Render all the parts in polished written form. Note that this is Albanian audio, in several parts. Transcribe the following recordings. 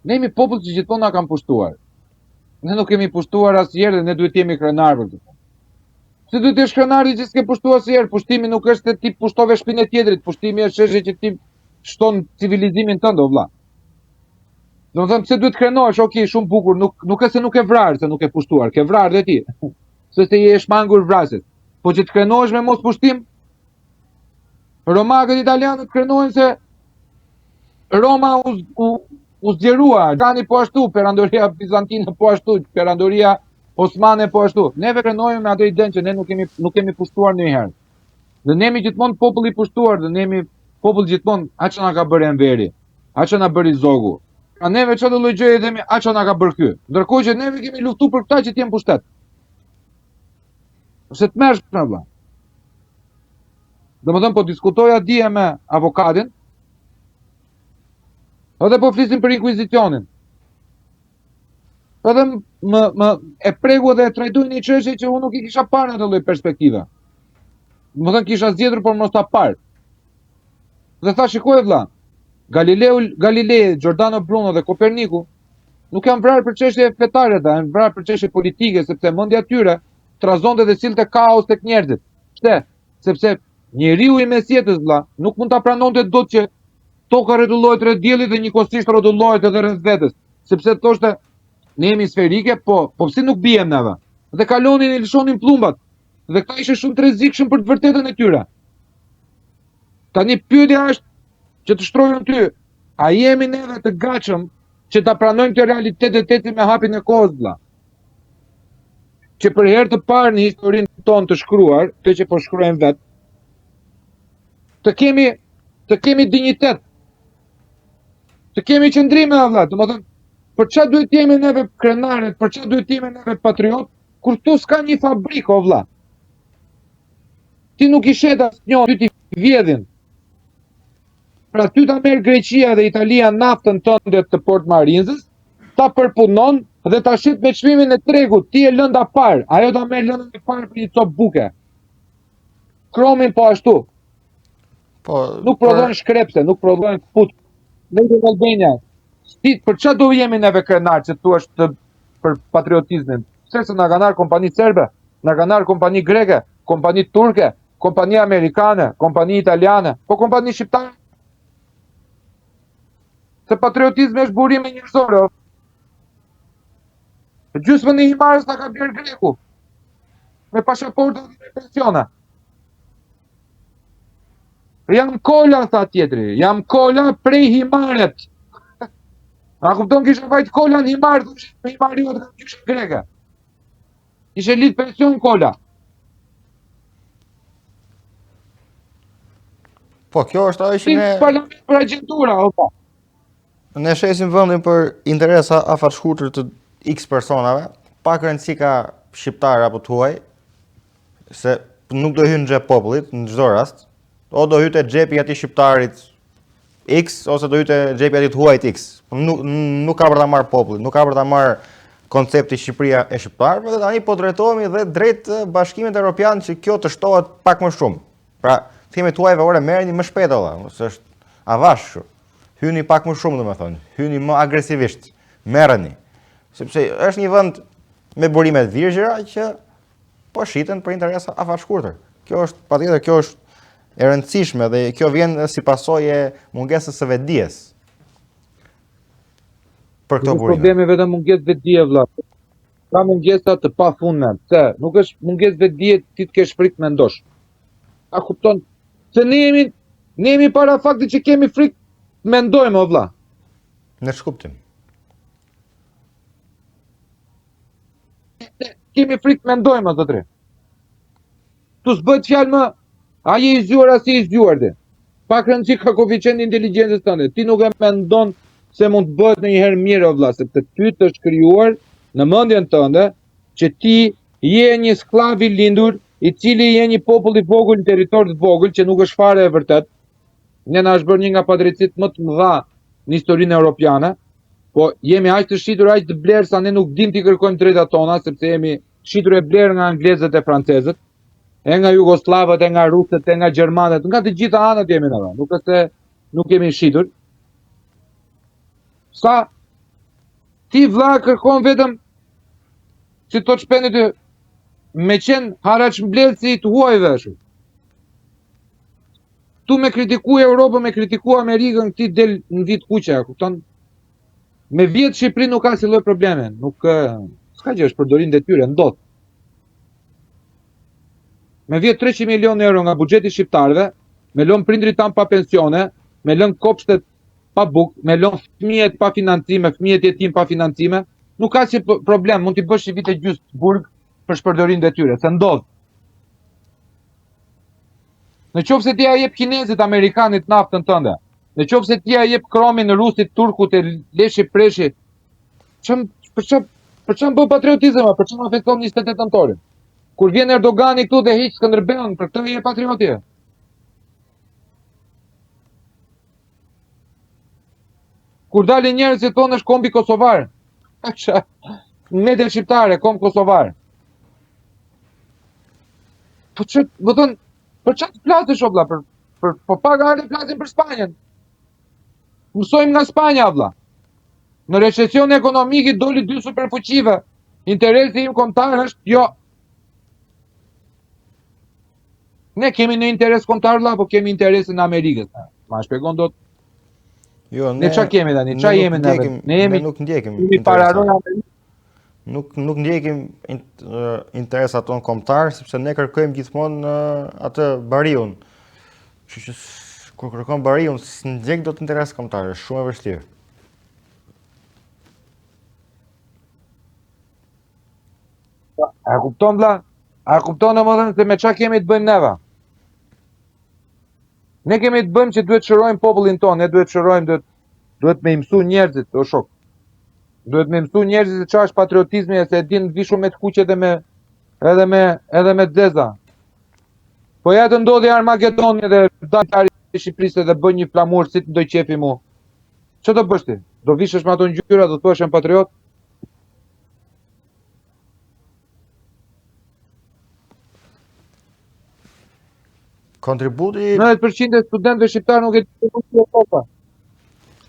Ne jemi popull që gjithmonë na kanë pushtuar. Ne nuk kemi pushtuar asnjëherë dhe ne duhet jemi krenar për këtë. Se duhet të jesh krenar që s'ke pushtuar asnjëherë. Pushtimi nuk është se ti pushtove shpinën e tjetrit, pushtimi është çështje që ti shton civilizimin tënd o vlla. Domethënë pse duhet krenohesh, okay, shumë bukur, nuk është se nuk e vrarë, se nuk e pushtuar, ke vrarë dhe ti. Se je shmangur vrasës. Po që të krenohesh me mos pushtim, romakët italianët krenohen se Roma u zgjerua, Tani po ashtu, perandoria bizantine po ashtu, perandoria osmane po ashtu. Neve krenohemi me atë idenë që ne nuk kemi pushtuar ndonjëherë. Dhe ne jemi gjithmonë popull i pushtuar, dhe ne jemi popull gjithmonë, aq na ka bërë Enveri, aq na bëri Zogu. Pra neve çdo lloj gjëje themi aq na ka bërë ky. Ndërkohë që neve kemi luftuar për këtë që të jemi pushtet. Se të merresh me vëlla. Domethënë po diskutoja dje me avokatin. Edhe po flisim për inkvizicionin. Edhe më e pregu dhe e trajtoj një çështje që unë nuk i kisha parë në atë lloj perspektive. Domethënë kisha zgjedhur por mos ta parë. Dhe tha shikoj vëlla, Galilei, Giordano Bruno dhe Koperniku nuk janë vrarë për çështje fetare, janë vrarë për çështje politike, sepse mendja e tyre trazonte dhe sillte kaos tek njerëzit. Pse? Sepse njeriu i mesjetës vëlla nuk mund ta pranonte dot që toka rrotullohet rreth diellit dhe njëkohësisht rrotullohet edhe rreth vetes, sepse thoshte ne jemi sferike, po pse nuk bijem neve? Dhe kalonin e lëshonin plumbat. Dhe këta ishin shumë të rrezikshëm për të vërtetën e tyre. Tani pyetja është që të shtrojmë ty, a jemi neve të gatshëm që ta pranojmë këtë realitet me hapin e kohës vëlla? Që për herë të parë në historinë tonë të shkruar, këtë që po shkruajmë vet, të kemi dinjitet. Të kemi qëndrime vëlla, domethënë për çfarë duhet jemi neve krenarë, për çfarë duhet jemi neve patriot, kur tu s'ka një fabrikë o vëlla. Ti nuk i shet asnjë, ty ti vjedhin. Pra ty ta merr Greqia dhe Italia naftën tënde të Port Marinzës, ta përpunon dhe ta shit me çmimin e tregut, ti e lënda parë, ajo ta merr lëndën e parë për një cop buke. Kromin po ashtu. Po nuk prodhon shkrepse, nuk prodhon kput. Në Albania, për çfarë do jemi neve krenar që thua për patriotizmin? Se na kanë marrë kompani serbe, na kanë marrë kompani greke, kompani turke, kompani amerikane, kompani italiane, po kompani shqiptare. Se patriotizmi është burime njerëzore. Gjysmën e himarës na ka bërë greku. Me pasaporta dhe me pensiona. Jam kola, tha tjetri, jam kola prej himaret. A kupton kisha vajt kola në himar, në himari o të kam gjyshe greke. Ishe lit pension kola. Po, kjo është ajo që ne... Parlament për agentura, opa. Ne shesim vendin për interesa afatshkurtër të X personave, pak rëndësi ka shqiptar apo tuaj, se nuk do hynë në xhep popullit në çdo rast, o do hyte xhepi atij shqiptarit X ose do hyte xhepi atij tuajit X. Nuk ka për ta marrë popullit, nuk ka për ta marrë koncepti Shqipëria e shqiptarëve, dhe tani po drejtohemi dhe drejt Bashkimit Evropian që kjo të shtohet pak më shumë. Pra, themi tuajve ore merrni më shpejt valla, se është avash. Hyni pak më shumë, domethënë, hyni më agresivisht, merreni. Sepse është një vend me burime të virgjëra që po shiten për interesa afatshkurtër. Kjo është patjetër, kjo është e rëndësishme dhe kjo vjen si pasojë mungesës së vetdijes. Për këto burime. Problemi vetëm mungesë vetdije vëlla. Ka mungesa të pafundme. Pse? Nuk është mungesë vetdije ti të kesh frikë mendosh. A kupton? Se ne jemi para faktit që kemi frikë mendojmë o vëlla. Në ç'kuptim? Kemi frikë mendojmë ato tre. Tu s'bëhet fjalë më a je i zgjuar as i zgjuar ti. Pak rëndësi ka koeficient inteligjencës tënde. Ti nuk e mendon se mund të bëhet ndonjëherë mirë o vëlla, sepse ty të është krijuar në mendjen tënde që ti je një sklav i lindur, i cili je një popull i vogël në territor të vogël që nuk është fare e vërtet. Ne na është bërë një nga padrejtësitë më të mëdha në historinë europiane, po jemi aq të shitur, aq të blerë sa ne nuk dim t'i kërkojmë drejtat tona, sepse jemi shitur e blerë nga anglezët e francezët, e nga jugoslavët, e nga rusët, e nga gjermanët, nga të gjitha anët jemi në vend. Nuk është se nuk jemi shitur. Sa Ti vlla kërkon vetëm si të shpendi ty me qenë haraç mbledhësi të huajve ashtu. Tu me kritiku Europën, me kritiku Amerikën, ti del në vit kuqe, kupton? Me vjetë Shqipëri nuk ka si lloj probleme, nuk s'ka gjë, është përdorim detyre, ndodh. Me vjetë 300 milion euro nga buxheti shqiptarëve, me lën prindrit tan pa pensione, me lën kopshtet pa buk, me lën fëmijët pa financime, fëmijët jetim pa financime, nuk ka si problem, mund t'i bësh një vit e gjysmë burg për shpërdorim detyre, se ndodh. Në qoftë se ti ja jep kinezit, amerikanit naftën tënde, në qoftë se ti ja jep kromin rusit, turkut e leshi preshi, për çfarë bë patriotizëm, për çfarë afekton 28 nëntorin? Kur vjen Erdogani këtu dhe hiq Skënderbeun, për këtë je patrioti. Kur dalin njerëzit thonë është kombi kosovar. Media shqiptare, komb kosovar. Po ç'të, do thon, për çfarë flasësh vlla për paga ale flasin për Spanjën. Mësojmë nga Spanja vlla. Në recesion ekonomik doli 2 superfuqive. Interesi im kombëtar është jo. Ne kemi në interes kombëtar vlla, po kemi interesin e Amerikës. Ma shpjegon dot. Jo, ne ç'a kemi tani? Ç'a jemi ne? Ne jemi nuk ndjekim. Nuk ndjekim interesat tonë kombëtar, sepse ne kërkojmë gjithmonë atë bariun. Kështu që kur kërkon bariun, s'ndjek dot interes kombëtar, është shumë e vështirë. A kupton vlla? A kupton domethënë se me ç'a kemi të bëjmë neva? Ne kemi të bëjmë që duhet shërojmë popullin tonë, ne duhet shërojmë, duhet me mësu njerëzit, o shok. Duhet me mësu njerëzit se ç'a është patriotizmi, se e din vishu me të kuqe edhe me zeza. Po ja të ndodhi Armagedoni dhe dantari i Shqipërisë dhe bën një flamur si të do qefi mu. Ç'o do bësh ti? Do vishesh me ato ngjyra, do thuash jam patriot? Kontributi 90% e studentëve shqiptar nuk e dinë Evropa.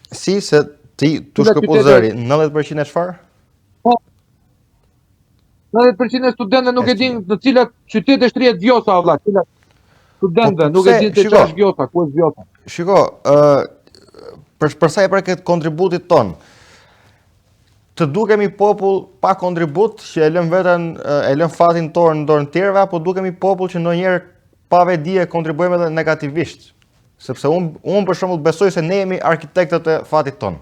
Si se ti tu shkëpu zëri, 90% e çfarë? 90% e studentëve nuk e dinë në cilat qytete shtrihet Vjosa valla, cilat studentëve nuk e dinë se ç'është Vjosa, ku është Vjosa. Shiko, për sa i përket kontributit ton, të dukemi popull pa kontribut që e lëm fatin tonë në dorën e tjerëve, apo dukemi popull që ndonjëherë pa vedije kontribuojmë edhe negativisht. Sepse unë për shembull besoj se ne jemi arkitektët e fatit ton.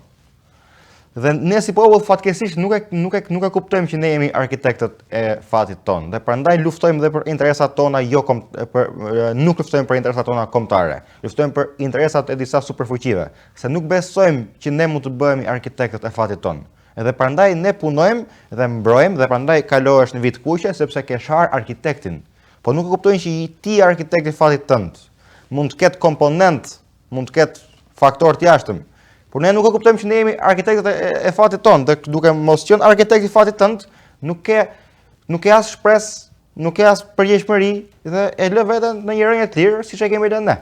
Dhe ne si popull fatkeqësisht nuk e kuptojmë që ne jemi arkitektët e fatit ton. Dhe prandaj luftojmë dhe për interesat tona nuk luftojmë për interesat tona kombëtare. Luftojmë për interesat e disa superfuqive, se nuk besojmë që ne mund të bëhemi arkitektët e fatit ton. Edhe prandaj ne punojmë dhe mbrojmë dhe prandaj kalohesh në vit kuqe sepse ke shar arkitektin. Po nuk e kuptojnë që ti arkitekti i fatit tënd. Mund të ketë komponent, mund të ketë faktor të jashtëm. Por ne nuk e kuptojmë që ne jemi arkitektët e fatit tonë, dhe duke mos qenë arkitekti i fatit tënd, nuk ke as shpresë, nuk ke as përgjegjësi dhe e lë veten në një rënje të lirë, siç e kemi lënë ne.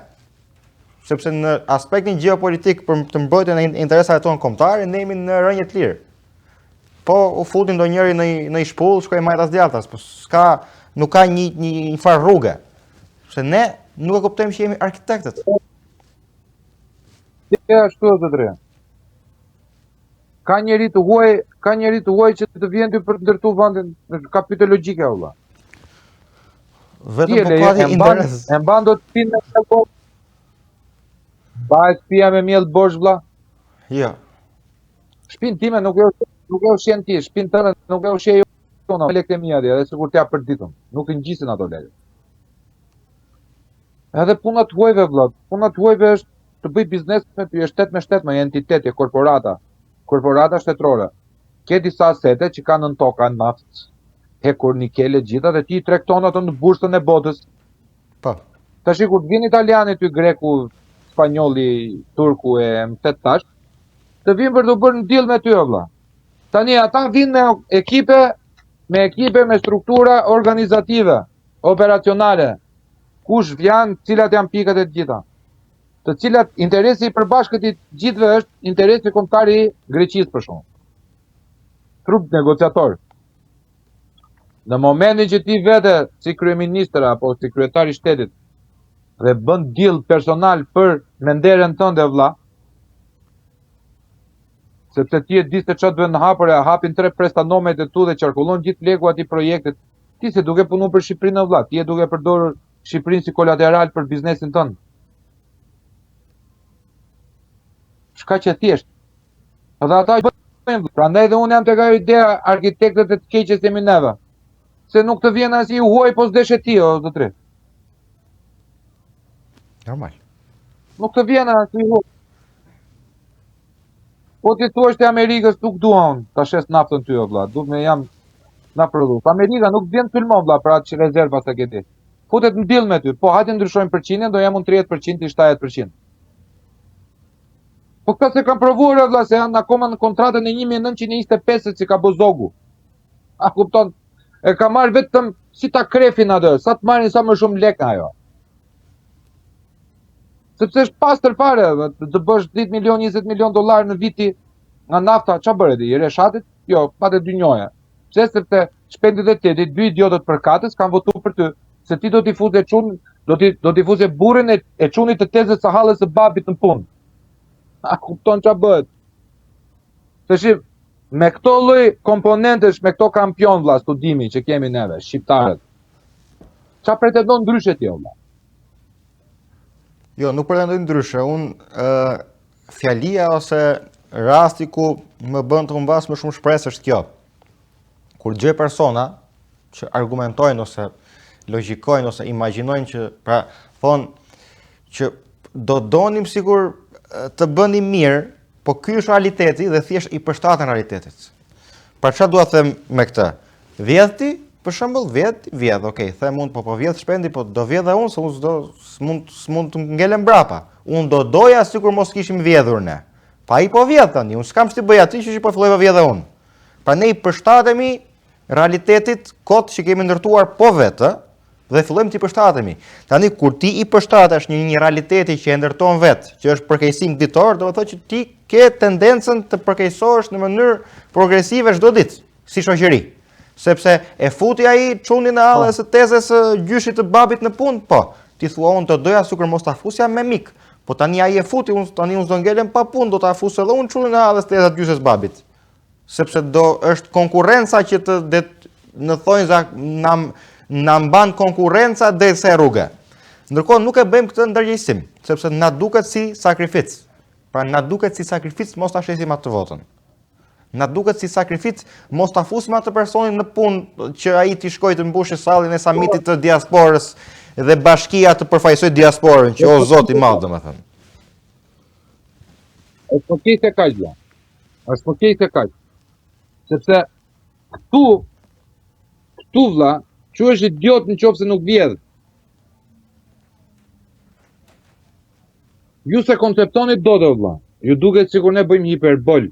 Sepse në aspektin gjeopolitik për të mbrojtjen e interesave tonë kombëtare, ne jemi në rënje të lirë. Po u futin ndonjëri në një shpull, shkoi majtas djathtas, po nuk ka një farë rrugë. Se ne nuk e kuptojmë që jemi arkitektët. Ja, ashtu është drejt. Ka njeri të huaj që të vjen ty për të ndërtuar vendin në kapitol logjike valla. Vetëm po ka ti interes. E mban do të pinë me alkool. Bëhet pija me miell bosh vlla. Jo. Shpinë time nuk e ushqen ti, shpinë tënde nuk e ushqej tona, lekët e mia dhe sikur t'ja për ditën. Nuk i ngjisin ato lekë. Edhe puna të huajve vlla, puna të huajve është të bëj biznes me ty, është shtet me shtet, me entitet, e korporata shtetërore. Ke disa asete që kanë në toka, naftë, hekur, nikele, gjitha, dhe ti i tregton ato në bursën e botës. Po. Tash kur vjen italiani ty, greku, spanjolli, turku e mtet tash, të vinë për të bërë një deal me ty vlla. Tani ata vinë me ekipe, me struktura organizative, operacionale. Kush vjan, cilat janë pikat e gjitha. Të cilat interesi i përbashkët i gjithëve është interesi kombëtar i Greqisë për shkak. trup negociator. Në momentin që ti vete si kryeministër apo si kryetari i shtetit dhe bën deal personal për menderen tënde vlla, sepse ti e di se çfarë duhet të hapur, e hapin 3 prestanomet e tu dhe qarkullon gjithë legu atij projektit. Ti se duke punu për Shqipërinë vlla, ti e duke përdorur Shqipërinë si kolateral për biznesin tënd. Shka që thjesht. Edhe ata bëjnë, prandaj dhe unë jam tek ajo idea arkitektët e të keqes jemi neve. Se nuk të vjen as i huaj po s'deshe ti o zotri. Normal. Nuk të vjen as i huaj. Po ti thua të Amerikës nuk dua unë ta shes naftën ty o vlla, duhet me jam na produkt. Amerika nuk vjen filmon vlla për atë rezerva sa ke ti. Futet në deal me ty. Po hajde ndryshojmë përqindjen, do jam unë 30% i 70%. Po këta se kam provuar vlla se janë akoma në kontratën e 1925 që ka bë Zogu. A kupton? E ka marrë vetëm si ta krefin atë, sa të marrin sa më shumë lek ajo. Sepse është pastër fare, të bësh 10 milion, 20 milion dollar në viti nga nafta, ç'a bëre ti? I reshatit? Jo, patë dy njoja. Pse sepse shpendit e tjetit, dy idiotët përkatës kanë votuar për ty, se ti do t'i fuze çun, do t'i fuze burrin e çunit të tezës së hallës së babit në punë. A kupton ç'a bëhet? Se shif, me këto lloj komponentesh, me këto kampion vlla studimi që kemi neve, shqiptarët. Ç'a pretendon ndryshe ti vlla? Jo, nuk pretendoj ndryshe. Fjalia ose rasti ku më bën të humbas më shumë shpresë është kjo. Kur gjë persona që argumentojnë ose logjikojnë ose imagjinojnë që pra thonë që do donim sigur të bënim mirë, po ky është realiteti dhe thjesht i përshtaten realitetit. Pra çfarë dua të them me këtë? Vjedh ti, për shembull, vjedh, okay, them unë po vjedh shpendi, po do vjedha unë se unë s'mund të ngelem brapa. Unë do doja sikur mos kishim vjedhur ne. Pa i po vjedh tani, unë s'kam që të bëj aty që po filloj vjedha unë. Pra ne i përshtatemi realitetit kot që kemi ndërtuar po vetë dhe fillojmë t'i përshtatemi. Tani kur ti i përshtatesh një realiteti që e ndërton vetë, që është përkeqësim ditor, do të thotë që ti ke tendencën të përkeqësohesh në mënyrë progresive çdo ditë, si shoqëri. Sepse e futi ai çunin në hallën së tezës së gjyshit të babit në punë, po. Ti thua unë të doja sikur mos ta fusja me mik. Po tani ai e futi, unë do ngelem pa punë, do ta fus edhe unë çunin në hallën së tezës së gjyshit të babit. Sepse është konkurrenca që në thonjza na mban konkurrenca dhe se rrugë. Ndërkohë nuk e bëjmë këtë ndërgjegjësim, sepse na duket si sakrificë. Pra na duket si sakrificë mos ta shesim atë votën. Na duket si sakrificë mos ta fusim atë personin në punë që ai t'i shkojë të mbushë sallin e samitit të diasporës dhe bashkia të përfaqësoj diasporën, që o Zoti i madh, domethënë. Është po keq se kaq vlla. Është po keq se kaq. Sepse këtu vlla, quhesh idiot nëse nuk vjedh. Ju se konceptoni dot vlla. Ju duket sikur ne bëjmë hiperbol.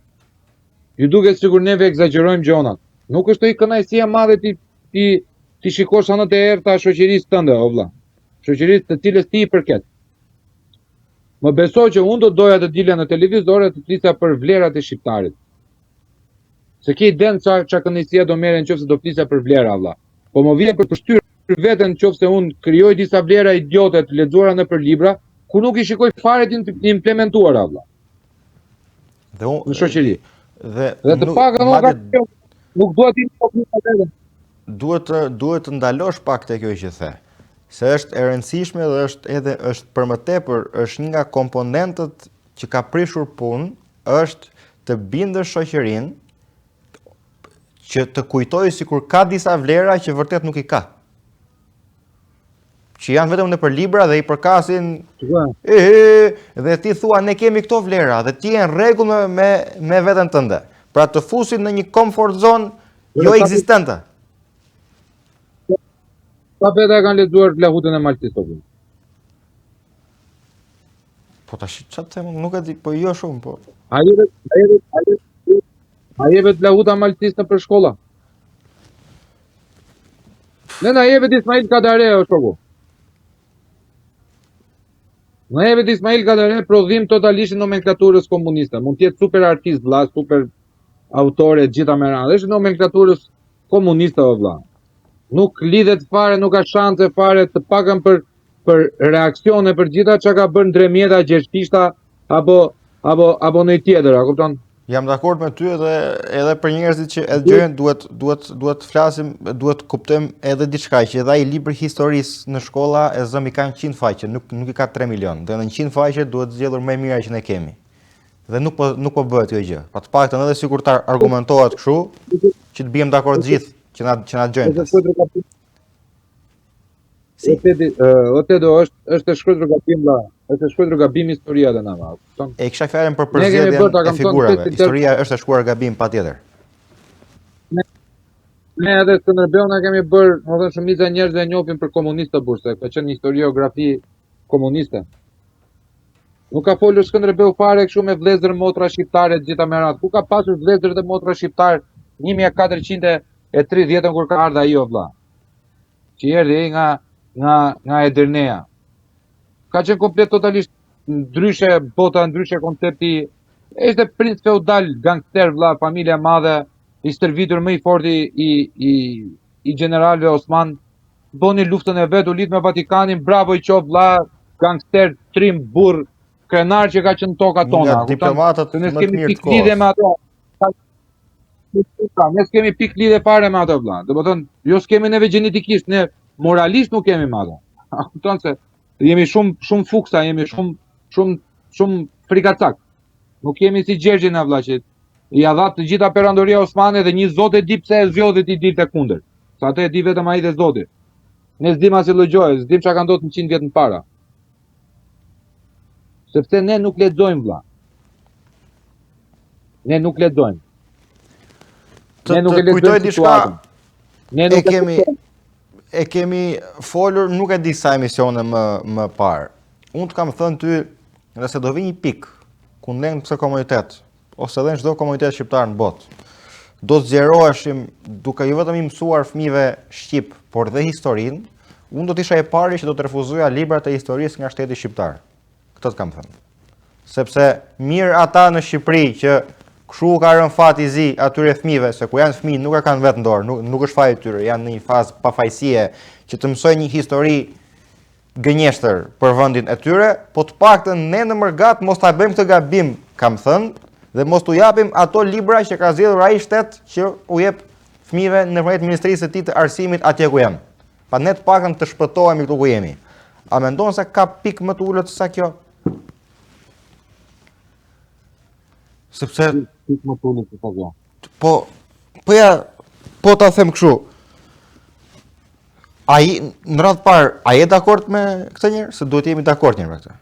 Ju duket sikur neve egzagjerojmë gjonat. Nuk është ai kënaqësia e madhe ti shikosh anët e errta shoqërisë tënde o vlla. Shoqërisë të cilës ti i përket. Më beso që unë do doja të dilja në televizor të flisja për vlerat e shqiptarit. Se ke iden ç'a kënaqësia do merren nëse do flisja për vlera vlla. Po më vjen për përshtyr veten nëse unë krijoj disa vlera idiote të lexuara nëpër libra, ku nuk i shikoj fare të implementuara vlla. Dhe unë në shoqëri. Dhe të paktën nuk dua ti të duhet të ndalosh pak te kjo që the. Se është e rëndësishme dhe është për më tepër është një nga komponentët që ka prishur punë, është të bindësh shoqërinë që të kujtojë sikur ka disa vlera që vërtet nuk i ka. Që janë vetëm nëpër libra dhe i përkasin dhe ti thua ne kemi këto vlera dhe ti je në rregull me veten tënde. Pra të fusin në një comfort zone jo ekzistente. Sa veta kanë lexuar Plahutën e Maltisovit? Po tash çfarë them, nuk e di, po jo shumë, po. A jeve Plahuta Maltis në për shkolla? Ne na jeve Ismail Kadare o shoku. Na jeve Ismail Kadare prodhim totalisht nomenklaturës komuniste. Mund të jetë super artist vlla, super autore gjitha me radhë. Është nomenklaturës komuniste o vlla. Nuk lidhet fare, nuk ka shanse fare të pakën për reaksione për gjitha që ka bërë Ndremjeta, Gjergjishta apo në tjetër, a kupton? Jam dakord me ty edhe për njerëzit që e dëgjojnë duhet flasim, duhet kuptojmë edhe diçka që edhe ai libri historisë në shkolla e zëm i ka 100 faqe, nuk i ka 3 milion. Dhe në 100 faqe duhet zgjedhur më mira që ne kemi. Dhe nuk po bëhet kjo gjë. Pa të paktën edhe sikur ta argumentohet kështu, që të bijem dakord gjithë që na dëgjojnë. Si. Është shkruar gabim vlla. Është shkruar gabim historia dhe nama. E kisha fjalën për përzgjedhjen e figurave. Historia është e shkruar gabim patjetër. Ne edhe Skënderbeu na kemi bërë, domethënë shumica e njerëzve e njohin për komunistë burse, ka qenë historiografi komuniste. Nuk ka folur Skënderbeu fare kështu me vëllezër motra shqiptare të gjitha me radhë. Ku ka pasur vëllezër dhe motra shqiptar 1430 kur ka ardhur ai o vlla. Që erdhi nga Edernea. Ka qenë komplet totalisht ndryshe bota, ndryshe koncepti. Ishte princ feudal, gangster vlla, familja e madhe, i stërvitur më i forti i generalëve Osman. Boni luftën e vet, u lidh me Vatikanin, bravo i qof vlla, gangster, trim, burr, krenar që ka qenë toka tona. Nga diplomatët më të mirë të kohës. Ne s'kemi pikë lidhje fare me ato vlla. Domethënë, jo s'kemi neve gjenetikisht, ne moralisht nuk kemi me ato. Kupton se jemi shumë fuksa, jemi shumë frikacak. Nuk kemi si Gjergji na vlla që ja dha të gjitha perandoria Osmane dhe një zot e di pse e zgjodhi ti dilte kundër. Sa atë e di vetëm ai dhe Zoti. Ne s'dim as i llogjoj, s'dim çka ka ndodhur 100 vjet më para. Sepse ne nuk lexojmë vlla. Ne nuk lexojmë. Ne nuk e kujtoj diçka. Ne nuk e kemi folur, nuk e di sa emisione më parë. Unë të kam thënë ty, nëse do vi një pikë ku ne në këtë komunitet, ose edhe në çdo komunitet shqiptar në botë, do të zgjeroheshim duke jo vetëm i mësuar fëmijëve shqip, por dhe historinë, unë do të isha i pari që do të refuzoja librat e historisë nga shteti shqiptar. Këtë të kam thënë. Sepse mirë ata në Shqipëri që kështu ka rënë fati i zi atyre fëmijëve, se ku janë fëmijë nuk e kanë vetë në dorë, nuk është faji i tyre, janë në një fazë pafajësie që të mësojnë një histori gënjeshtër për vendin e tyre, po të paktën ne në Mërgat mos ta bëjmë këtë gabim, kam thënë, dhe mos t'u japim ato libra që ka zgjedhur ai shtet që u jep fëmijëve nëpërmjet Ministrisë së tij të Arsimit atje ku janë. Pa ne të paktën të shpëtohemi këtu ku jemi. A mendon se ka pikë më të ulët se sa kjo? Sepse po ta them kështu. Ai në radhë parë, a je dakord me këtë njerëz? Se duhet jemi dakord njëherë me këtë.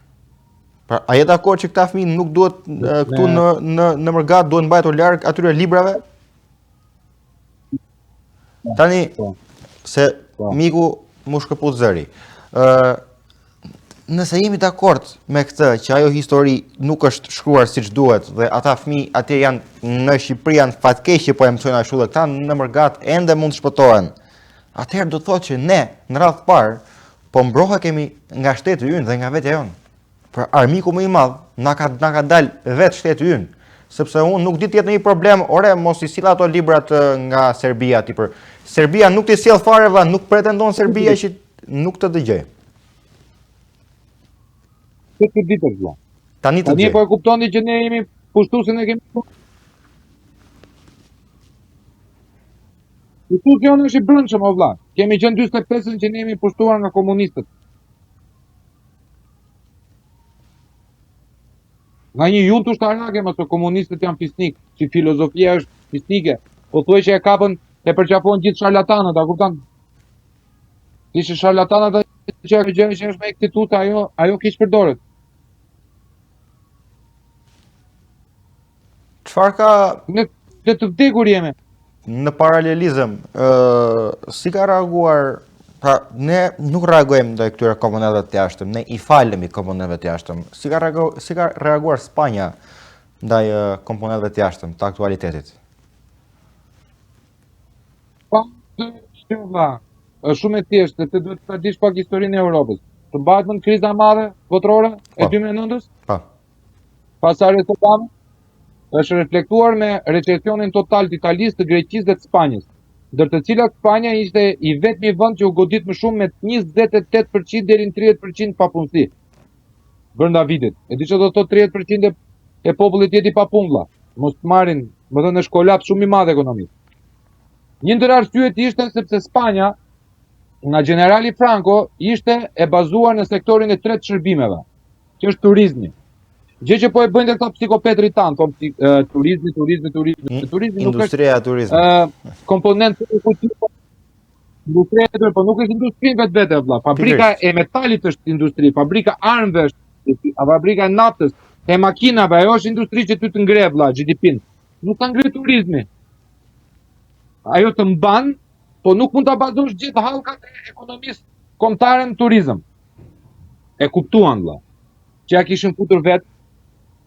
Pra, a je dakord që këta fëmijë nuk duhet këtu në Mërgat duhet mbajtur larg atyre librave? Tani se miku mu shkëput zëri. Nëse jemi dakord me këtë që ajo histori nuk është shkruar siç duhet dhe ata fëmijë atje janë në Shqipëri janë fatkeq që po e mësojnë ashtu dhe këta në Mërgat ende mund të shpëtohen. Atëherë do të thotë që ne në radhë të parë po mbrohemi nga shteti ynë dhe nga vetja jonë. Për armiku më i madh na ka dalë vetë shteti ynë, sepse unë nuk di të jetë një problem, ore mos i sill ato librat nga Serbia aty për. Serbia nuk t'i sjell fare valla, nuk pretendon Serbia që nuk të dëgjoj. Këtë ditë valla. Tani të dëgjoj. Ne po e kuptoni që ne jemi pushtuesin e kemi. Institucioni është i brendshëm o vlla. Kemi qenë 45 që ne jemi pushtuar nga komunistët. Nga një junt ushtarake më se komunistët janë fisnik, që filozofia është fisnike. Po thuaj që e kapën e përqafon gjithë sharlatanët, a kupton? Ishte sharlatanët që gjë që është me institut, ajo kish përdoret. Çfarë ka ne të vdekur jemi? Në paralelizëm, si ka reaguar, pra ne nuk reagojmë ndaj këtyre komunave të jashtëm, ne i falemi komunave të jashtëm. Si ka reaguar Spanja ndaj komunave të jashtëm të aktualitetit? Është shumë e thjeshtë, se duhet të dish pak historinë e Europës. Të mbahet në kriza e madhe botërore e 2009-s? Po. Pas Arjes Obama, është reflektuar me recesionin total të Italisë, të Greqisë dhe të Spanjës, ndër të cilat Spanja ishte i vetmi vend që u godit më shumë me 28% deri në 30% papunësi brenda vitit. E di që do të thotë 30% e popullit jeti pa punë vëlla. Mos marrin, më thënë është kolaps shumë i madh ekonomik. Një ndër arsyet ishte sepse Spanja nga generali Franco ishte e bazuar në sektorin e tretë shërbimeve, që është turizmi. Gjë që po e bëjnë këta psikopetrit tanë, thonë turizmi nuk është Industria e turizmit. komponent industria e turizmit, po nuk është industri vetë vëlla. Fabrika e metalit është industri, fabrika e armëve është industri, fabrika e naftës, e makinave, ajo është industri që ty të ngre vëlla, GDP-n. Nuk ka ngre turizmi. Ajo të mban, po nuk mund ta bazosh gjithë hallkat e ekonomisë kombëtare në turizëm. E kuptuan vëlla. Që ja kishin futur vetë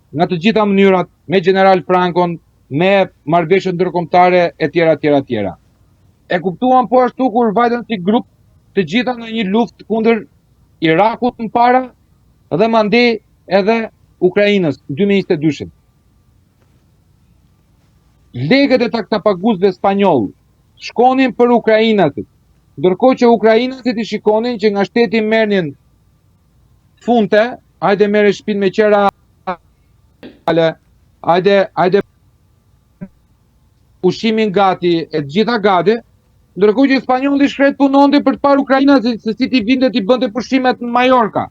nga të gjitha mënyrat, me General Frankon, me marrëveshje ndërkombëtare e tjera. E kuptuan po ashtu kur vajtën si grup të gjitha në një luftë kundër Irakut më para dhe mandej edhe Ukrainës në 2022. Legët e taksapagusëve spanjoll shkonin për ukrainasit, ndërkohë që ukrainasit i shikonin që nga shteti merrnin funte, hajde merre shtëpinë me qera, hajde ushimin gati, e gjitha gati, ndërkohë që spanjolli shkret punonte për të parë ukrainasit se si ti vinte ti bënte pushimet në Majorka.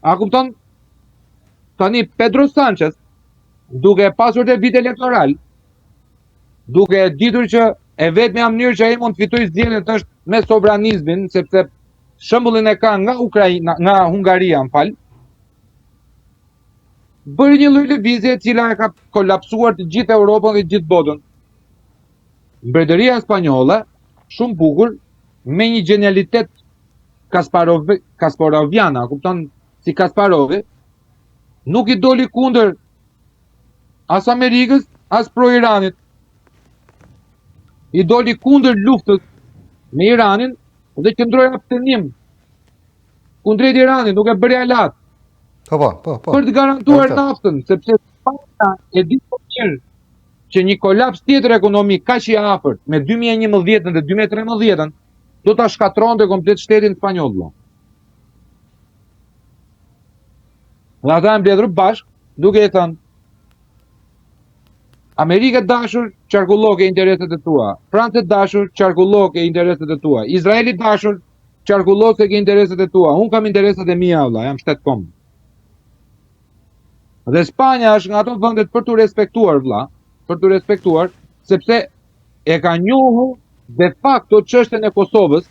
A kupton? Tani Pedro Sanchez, duke pasur të vit elektoral, duke ditur që e vetmja mënyrë që ai mund të fitojë zgjedhjet është me sovranizmin, sepse shembullin e ka nga Ukraina, nga Hungaria, bëri një lloj lëvizje e cila e ka kolapsuar të gjithë Europën dhe të gjithë botën. Mbretëria spanjolle, shumë bukur, me një genialitet Kasparoviana, kupton, si Kasparovi, nuk i doli kundër as Amerikës, as pro Iranit. I doli kundër luftës me Iranin dhe qëndroi abstenim kundrejt Iranit, nuk e bëri alat. Po. Për të garantuar naftën, sepse Spanja e di më mirë që një kolaps tjetër ekonomik kaq i afërt me 2011 dhe 2013 do ta shkatronte komplet shtetin spanjoll. Dhe ata e mbledhur bashkë, duke i thënë Amerika dashur, qarkullo ke intereset e tua. Franca dashur, qarkullo ke intereset e tua. Izraeli dashur, qarkullo se ke intereset e tua. Unë kam intereset e mia, vëlla, jam shtet kombë. Dhe Spanja është nga ato vendet për të respektuar, vëlla, për të respektuar, sepse e ka njohur de facto çështjen e Kosovës.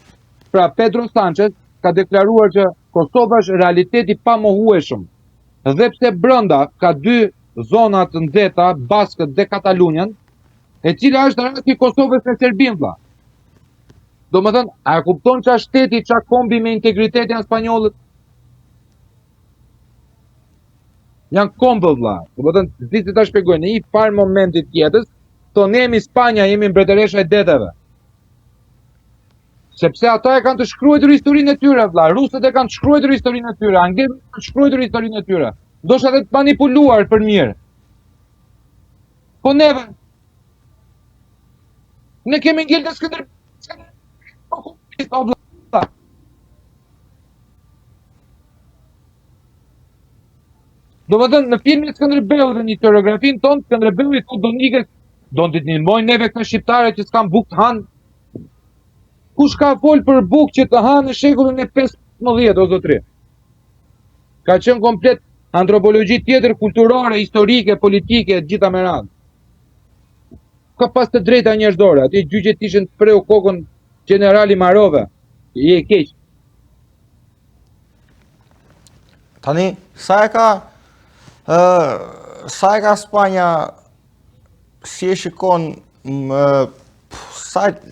Pra Pedro Sanchez ka deklaruar që Kosova është realiteti pa mohueshëm. Dhe pse brenda ka dy zona të nxehta, Baskët dhe Katalunjan, e cila është rasti i Kosovës me Serbinë, vëlla. Domethënë, a e kupton ç'a shteti, ç'a kombi me integritet janë spanjollët? Janë kombë, vëlla. Domethënë, di si ta shpjegoj, në një farë momenti të jetës, tonë jemi Spanja, jemi mbretëresha e deteve. Sepse ata e kanë të shkruar historinë e tyre, vëlla. Rusët e kanë të shkruar historinë e tyre, anglezët e kanë të shkruar historinë e tyre. Ndoshta edhe të manipuluar për mirë. Po neve ne kemi ngel të Skënderbeu. Domethënë në filmin e Skënderbeut dhe në historiografin tonë, Skënderbeu i thotë Donikës, do të ndihmojnë neve këta shqiptare që s'kan bukë të hanë. Kush ka fol për bukë që të hanë në shekullin e 15 o zotri? Ka qenë komplet antropologji tjetër, kulturore, historike, politike, gjitha me radhë. Ka pas të drejta njerëzore, aty gjyqet ishin të preu kokën generali Marove, i e keq. Tani, sa e ka Spanja, si e shikon,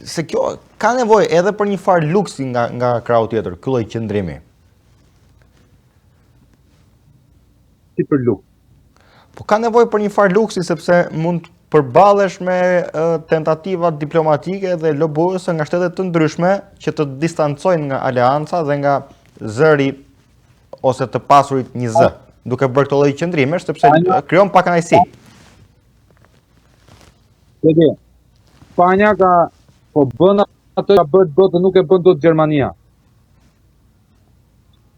se kjo ka nevojë edhe për një farë luksi nga krau tjetër, ky lloj qëndrimi. Si për luks. Po ka nevojë për një farë luksi sepse mund të përballesh me tentativa diplomatike dhe lobuese nga shtete të ndryshme që të distancojnë nga aleanca dhe nga zëri ose të pasurit një zë, duke bërë këto lloj qëndrimesh sepse krijon pak kënaqësi. Vedi, Spanja po bën atë që bëhet botë, nuk e bën dot Gjermania.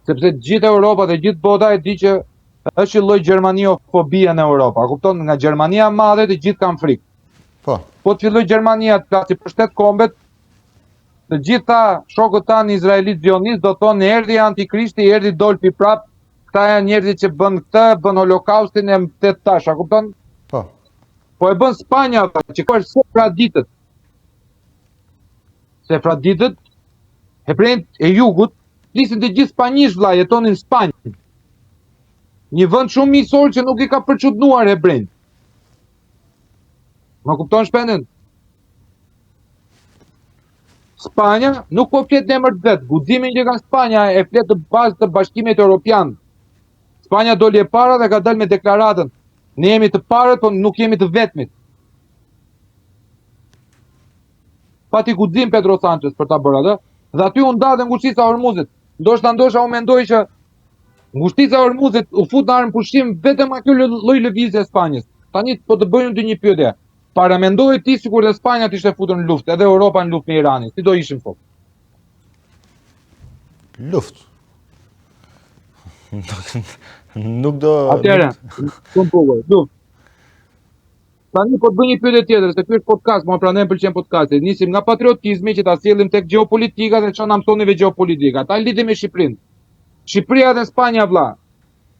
Sepse gjithë Europa dhe gjithë bota e di që është një lloj Gjermaniofobia në Europë. A kupton? Nga Gjermania e madhe të gjithë kanë frikë. Po. Po të filloj Gjermania të plasi për shtet kombet, të gjitha shokët tanë izraelit zionist do thonë erdhi antikrishti, erdhi dolpi prap, këta janë njerëzit që bën këtë, bën holokaustin e mbtet tash, a kupton? Po. Po e bën Spanja, që ka sefraditët. Sefraditët, hebrejt e jugut, flisin të gjithë spanjisht vlla, jetonin në Spanjë. Një vend shumë miqësor që nuk i ka përçudnuar hebrejt. Më kupton shpendën? Spanja nuk po flet në emër të vet. Guximin që ka Spanja e flet të bazë të Bashkimit Evropian. Spanja doli e para dhe ka dalë me deklaratën. Ne jemi të parët, po nuk jemi të vetmit. Pati guxim Pedro Sanchez për ta bërë atë, dhe aty u nda dhe ngushtica e Hormuzit. Ndoshta u mendoj që ngushtica e Hormuzit u fut në armë pushim vetëm aty lloj lëvizje e Spanjës. Tani po të bëjmë një pyetje. Para mendoj ti sikur dhe Spanja të ishte futur në luftë, edhe Europa në luftë me Iranin. Si do ishim sot? Luftë. Nuk do... Atëherë, shumë bukur, luftë. Tani po të bëj një pyetje tjetër, se ky është podcast, mua prandaj pëlqen podcasti. Nisim nga patriotizmi që ta sjellim tek gjeopolitika dhe çfarë na mësonive gjeopolitika. Ta lidhim me Shqipërinë. Shqipëria dhe Spanja vlla.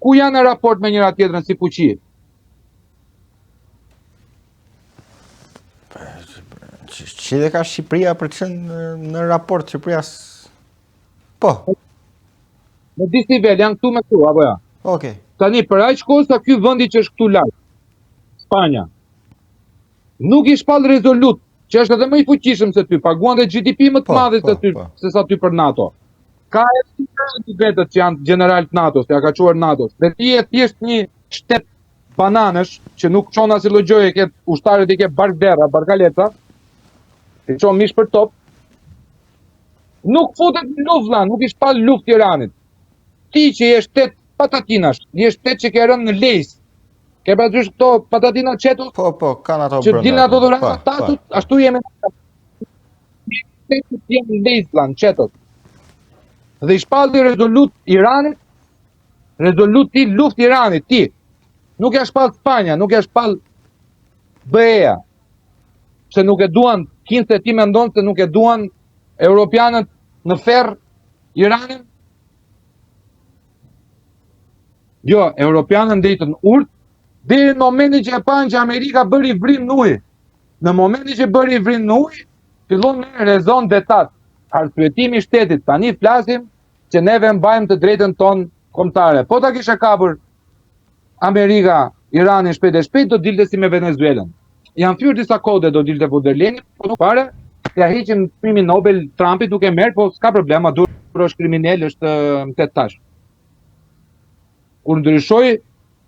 Ku janë në raport me njëra tjetrën si fuqi? Që dhe ka Shqipëria për të qenë në raport Shqipëria... Po. Në disë nivel, janë këtu me këtu, apo ja? Okej. Tani, për aq kohë sa ky vendi që është këtu lart, Spanja, nuk i shpall rezolut, që është edhe më i fuqishëm se ty, paguan dhe GDP më të madhe se sa ty për NATO. Ka e vetët që janë general të NATO-s, ja ka quar NATO-s. Dhe ti e thjesht një shtet bananësh, që nuk çon as llogjë, e ke ushtarët i ke barkdera, barkaleca, e çon mish për top. Nuk futet në luftë vlla, nuk i shpall luftë Iranit. Ti që je shtet patatinash, je shtet që ke rënë në lejs. Ke parasysh këto patatina çetu? Po, kanë ato brenda. Që dinë ato dhuratë tatut, ashtu jemi. Jemi në lejs vlla, në çetot. Dhe i shpalli rezolut Iranit, rezolut ti luftë Iranit, ti. Nuk ja shpall Spanja, nuk ja shpall BE-ja. Se nuk e duan, kinse ti mendon se nuk e duan europianët në ferr Iranin? Jo, europianët ndejtën urt, deri në momentin që e panë që Amerika bëri vrim në ujë. Në momentin që bëri vrim në ujë, fillon me rezon detat. Arsyetimi i shtetit, tani flasim që neve mbajmë të drejtën tonë kombëtare. Po ta kisha kapur Amerika, Iranin shpejt e shpejt, do dilte si me Venezuelën. Janë fyer disa kode, do dilte von der Leyen, po nuk pare, ja heqim çmimin Nobel Trumpit duke merr, po s'ka problema, Maduro është kriminal, është mbet tash. Kur ndryshoi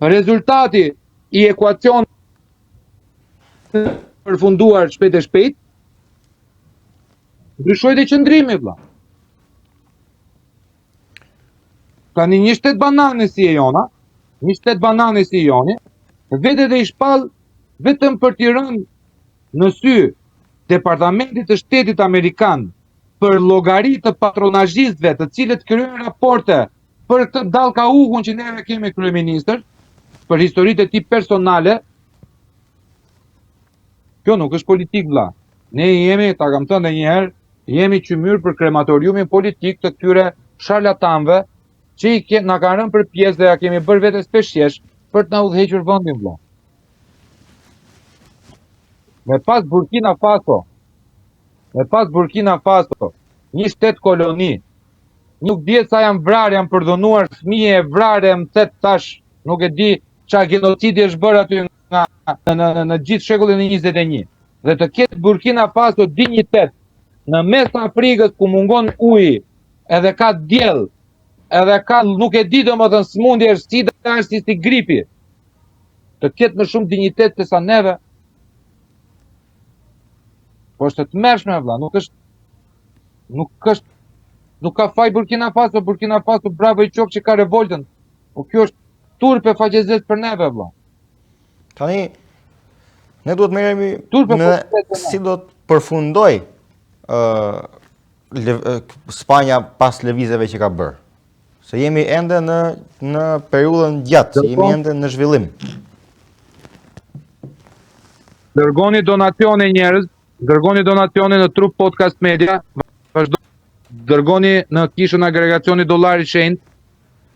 rezultati i ekuacionit përfunduar shpejt e shpejt, ndryshoi dhe qëndrimi vlla. Tani një shtet banane si e jona, një shtet banane si e joni, vete dhe i shpall vetëm për t'i rënë në sy Departamentit të Shtetit Amerikan për llogari të patronazhistëve, të cilët kryejnë raporte për këtë dallka ugun që neve kemi kryeministër, për historitë e tij personale. Kjo nuk është politik vlla. Ne jemi, ta kam thënë edhe një herë, jemi qymyr për krematoriumin politik të këtyre sharlatanëve që na kanë rënë për pjesë dhe ja kemi bërë vetes peshqesh për të na udhëhequr vendin vlla. Me pas Burkina Faso, një shtet koloni, nuk dihet sa janë vrarë, janë përdhunuar fëmijë e vrarë, më thet tash, nuk e di çfarë genocidi është bërë aty në gjithë shekullin e 21. Dhe të ketë Burkina Faso dinjitet në mes të Afrikës ku mungon uji, edhe ka diell, edhe ka nuk e di domethënë smundje është sida, është si gripi. Të ketë më shumë dinjitet se sa neve. Po është të mërshme vlla, nuk ka faj Burkina Faso bravo i qoftë që ka revoltën. Po kjo është turpe faqezet për neve vlla. Tani Ne duhet merremi Turpë me si do të përfundoj Spanja pas lëvizjeve që ka bërë. Se jemi ende në periudhën gjatë, jemi ende në zhvillim. Dërgoni donacione njerëz, dërgoni donacione në Trup Podcast Media, vazhdo dërgoni në kishën agregacioni dollari shenjtë,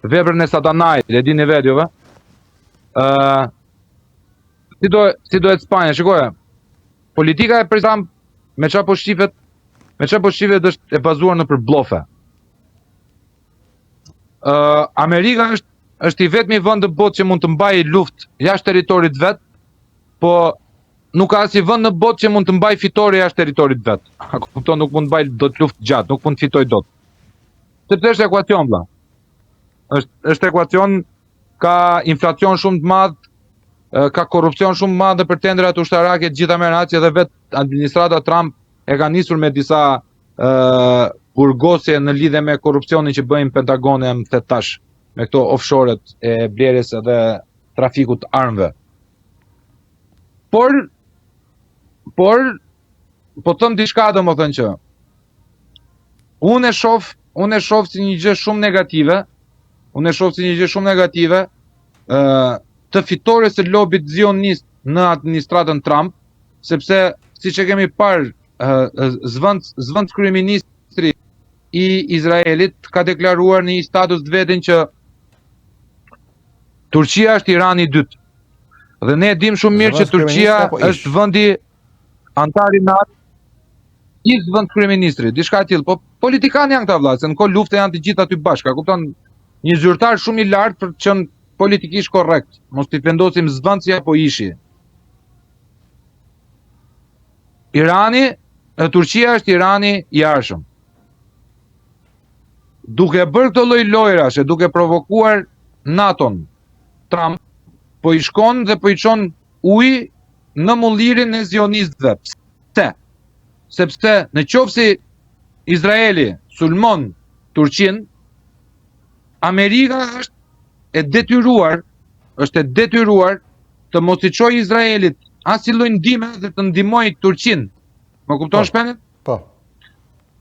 veprën e satanajt, e dini vetë juve. Si dohet Spanja, shikoje. Politika e Trump me çfarë po shifet është e bazuar në për blofe. Amerika është i vetmi vend në botë që mund të mbajë luftë jashtë territorit vet, po nuk ka asnjë vend në botë që mund të mbajë fitore jashtë territorit vet. A kupton, nuk mund të mbajë dot luftë gjatë, nuk mund të fitojë dot. Sepse është ekuacion vëlla. Është ekuacion, ka inflacion shumë të madh, ka korrupsion shumë madh për tendrat ushtarake të gjitha menaçi, dhe vetë administrata Trump e ka nisur me disa burgosje në lidhje me korrupsionin që bëjnë Pentagoni më thet tash, me këto offshore-et e blerjes edhe trafikut të armëve. Por po them diçka, domethënë që unë e shoh si një gjë shumë negative, të fitores së lobit zionist në administratën Trump, sepse siç e kemi parë, zëvendës kryeministri i Izraelit ka deklaruar në një status të vetën që Turqia është Irani i dytë. Dhe ne dim shumë mirë që Turqia është vendi antar i NATO, i zëvendës kryeministri, diçka e tillë, po politikanë janë këta vëlla, se në kohë lufte janë të gjithë aty bashkë, kupton? Një zyrtar shumë i lartë për të qenë politikisht korrekt, mos t'i vendosim zëvendësi apo ishi. Turqia është Irani i arshëm. Duke bërë këto lloj lojrash, duke provokuar NATO-n, Trump po i shkon dhe po i çon ujë në mullirin e zionistëve. Pse? Sepse në qoftë si Izraeli sulmon Turqinë, Amerika është e detyruar të mos i çojë Izraelit asnjë lloj ndihme dhe të ndihmojë Turqinë. Më kupton shpenet? Po.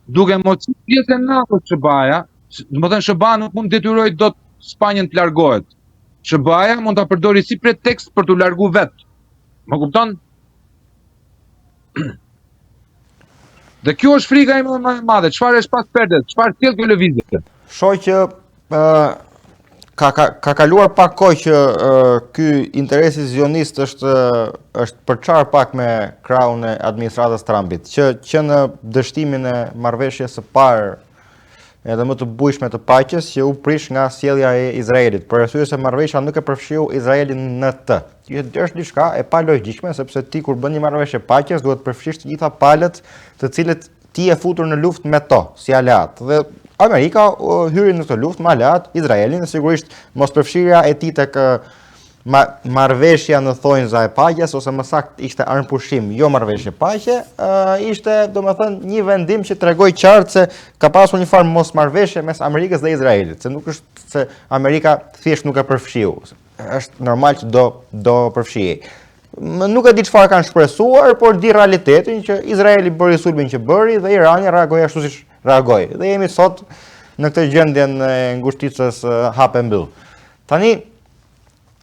Duke mos qenë pjesë e NATO SBA-ja, domethënë SBA nuk mund të detyrojë dot Spanjën të largohet. SBA-ja mund ta përdori si pretekst për t'u larguar vet. Më kupton? Dhe kjo është frika ime më e madhe. Çfarë është pas perdes? Çfarë sjell kjo lëvizje? Shoh që ka kaluar pak kohë që ky interesi zionist është përçar pak me krahun e administratës Trumpit, që në dështimin e marrëveshjes së parë edhe më të bujshme të paqes që u prish nga sjellja e Izraelit, për arsye se marrëveshja nuk e përfshiu Izraelin në të. Është diçka e pa logjikshme, sepse ti kur bën një marrëveshje paqes duhet përfshish të gjitha palët të cilët ti e futur në luftë me to, si aleat. Dhe Amerika hyri në këtë luftë me aleat Izraelin, dhe sigurisht mos përfshirja e tij tek marrëveshja në thonjza e paqes, ose më saktë ishte armpushim, jo marrëveshje paqe, ishte domethënë një vendim që tregoi qartë se ka pasur një farë mosmarrëveshje mes Amerikës dhe Izraelit, se nuk është se Amerika thjesht nuk e përfshiu. Është normal që do përfshihej. Nuk e di çfarë kanë shpresuar, por di realitetin që Izraeli bëri sulmin që bëri dhe Irani reagoi ashtu siç reagoi. Dhe jemi sot në këtë gjendjen e ngushticës hap e mbyll. Tani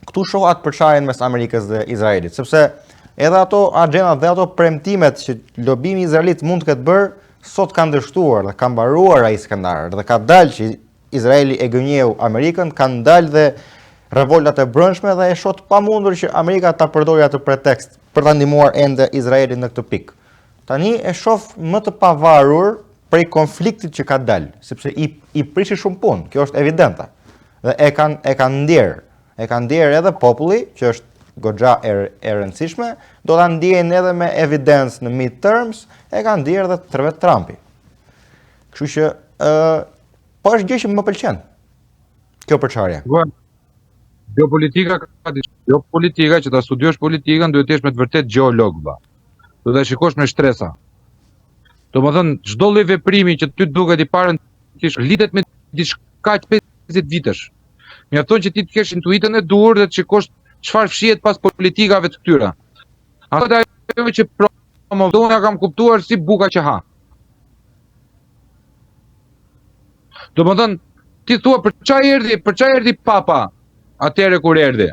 këtu shoh atë përçarjen mes Amerikës dhe Izraelit, sepse edhe ato agjendat dhe ato premtimet që lobimi i Izraelit mund të ketë bërë, sot kanë dështuar dhe ka mbaruar ai skenar, dhe ka dalë që Izraeli e gënjeu Amerikën, kanë dalë dhe revoltat e brendshme, dhe e shoh të pamundur që Amerika ta përdori atë pretekst për ta ndihmuar ende Izraelin në këtë pikë. Tani e shoh më të pavarur prej konfliktit që ka dalë, sepse i prishi shumë punë, kjo është evidente. Dhe e kanë ndjerë. E kanë ndjerë edhe populli, që është goxha e rëndësishme, do ta ndjejnë edhe me evidencë në midterms, e kanë ndjerë edhe të vetë Trumpi. Kështu që po është gjë që më pëlqen. Kjo përçarje. Politika që ta studiosh politikën duhet të jesh me të vërtet gjeolog, duhet ta shikosh me shtresa. Domethënë çdo lloj veprimi që ty duket i parën lidhet me diçka 50 vitesh. Mjafton që ti të kesh intuitën e duhur dhe të shikosh çfarë fshihet pas politikave të këtyra. Ato ajo që promovon ja kam kuptuar si buka që ha. Domethënë, ti thua për çfarë erdhi papa atëherë kur erdhi?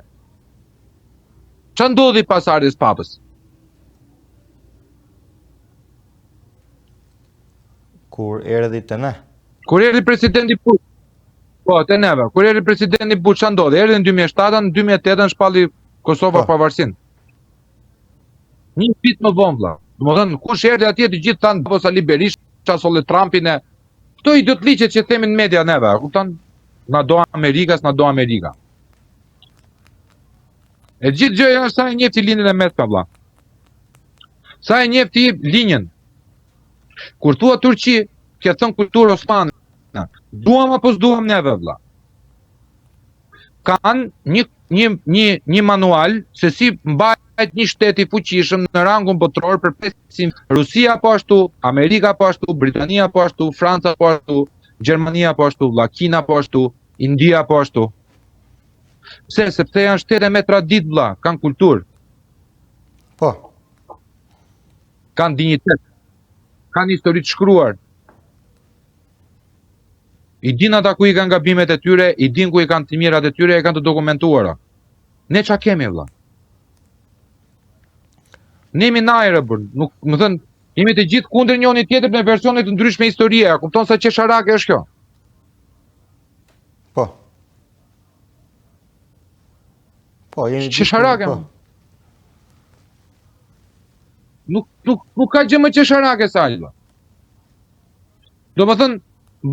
Ç'a ndodhi pas ardhes papës? Kur erdhi te ne. Kur erdhi presidenti Bush. Po, te neve. Kur erdhi presidenti Bush, ç'a ndodhi? Erdhi në 2007, në 2008 shpalli Kosova Po. pavarësinë. Një vit më vonë vlla. Domethënë, kush erdhi atje të gjithë thanë po Sali Berisha, solle Trumpin e këto idiotliqet që themin në media neve, kupton? Na do Amerika, s'na do Amerika. E gjithë gjëja është sa e njeh ti linjën e mesme vlla. Sa e njeh ti linjën. Kur thua Turqi, ke thënë kulturë osmane. Duam apo s'duam neve vlla. Kanë një manual se si mbajt një shtet i fuqishëm në rangun botror për 500. Rusia po ashtu, Amerika po ashtu, Britania po ashtu, Franca po ashtu, Gjermania po ashtu, vlla, Kina po ashtu, India po ashtu. Pse? Sepse janë shtete me traditë vlla, kanë kulturë, Po. kanë dinjitet, kanë histori të shkruar. I din ata ku i kanë gabimet e tyre, i din ku i kanë të mirat e tyre, e kanë të dokumentuara. Ne ç'a kemi vlla? Ne jemi najre bër, nuk, më thënë, jemi të gjithë kundër njëri tjetrit në versione të ndryshme historie, a kupton sa qesharake është kjo? Po. Po, jemi Qesharake. Po. Nuk ka gjë më qesharake se aq. Do më thënë,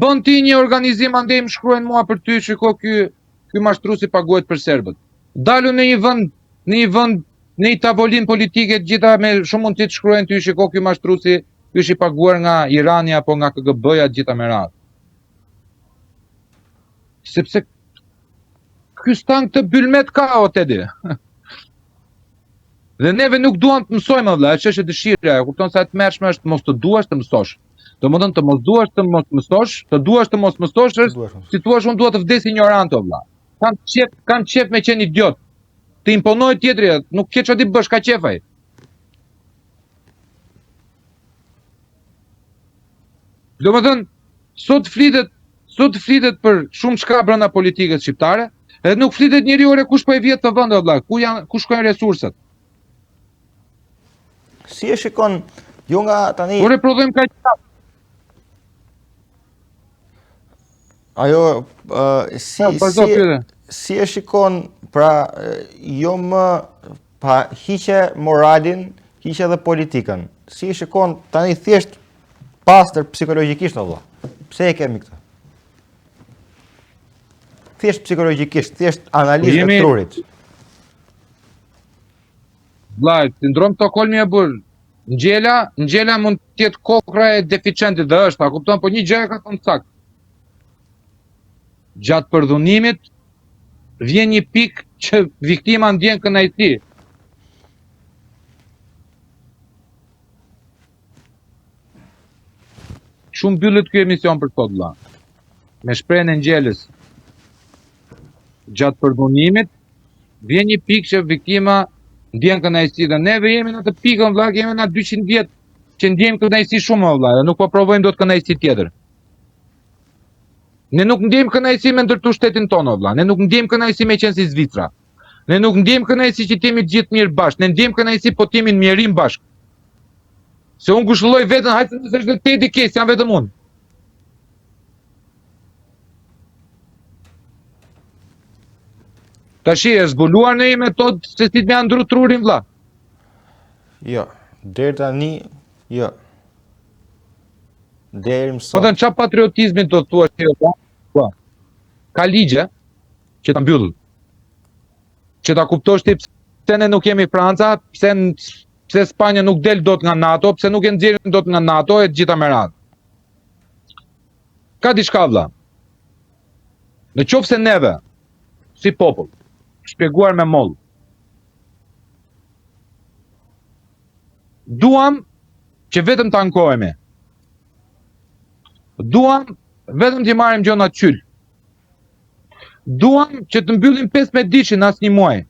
bën ti një organizim andej më shkruajnë mua për ty, shiko ky mashtruesi paguhet për serbët. Dalu në një vend, në një tavolinë politike të gjitha me shumë mund të shkruajnë ty, shiko ky mashtruesi, ky është i paguar nga Irani apo nga KGB-ja të gjitha me radhë. Sepse ky stan këtë bylmet ka o Tedi. Dhe neve nuk duam të mësojmë vëlla, është dëshira, e kupton sa e tmerrshme është mos të duash të mësosh. Domethënë të mos duash të mos mësosh, të duash të mos mësosh është si thua unë dua të vdes ignorant o vëlla. Kanë qef me qenë idiot. Të imponoj tjetrit, nuk ke çfarë të bësh, ka qefaj. Domethënë sot flitet për shumë çka brenda politikës shqiptare, edhe nuk flitet njeriu ore kush po e vjet të vend vëlla, ku shkojnë resurset. Si e shikon, jo nga tani... Ore prodhojmë kaq. Ajo, si e shikon, pra, jo më pa hiqe moralin, hiqe edhe politikën. Si e shikon, tani thjesht pastër psikologjikisht, o vlla. Pse e kemi këtë? Thjesht psikologjikisht, thjesht analizë e trurit. Vlla, sindrom Stockholmi e bër. Ngjela mund të jetë kokra e deficientit dhe është, a kupton, po një gjë e ka thënë saktë. Gjatë përdhunimit vjen një pikë që viktima ndjen kënaqësi. Shumë mbyllet ky emision për sot vlla. Me shprehjen e Ngjelës. Gjatë përdhunimit vjen një pikë që viktima ndjen kënaqësi dhe neve jemi në atë pikën vlla, kemi na 200 vjet që ndjejmë kënaqësi shumë vlla, dhe nuk po provojmë dot kënaqësi tjetër. Ne nuk ndjejmë kënaqësi me ndërtu shtetin tonë vlla, ne nuk ndjejmë kënaqësi me qenë si Zvicra. Ne nuk ndjejmë kënaqësi që jemi të gjithë mirë bashkë, ne ndjejmë kënaqësi po jemi në mjerim bashkë. Se unë ngushëlloj veten, hajtë nëse është Tedi Kes, jam vetëm unë. Tashi e zbuluar në një metodë se si të me andru trurin vlla. Jo, deri tani, jo. Deri më sot. Po thënë çfarë patriotizmi do të thuash ti vlla? Ka ligje që ta mbyll. Që ta kuptosh ti pse ne nuk jemi Franca, pse Spanja nuk del dot nga NATO, pse nuk e nxjerrin dot nga NATO e të gjitha me radhë. Ka diçka vlla. Në qoftë se neve si popull shpjeguar me moll. Duam që vetëm të ankohemi. Duam vetëm të marrim gjona qyl. Duam që të mbyllim 15 ditëshin as një muaj.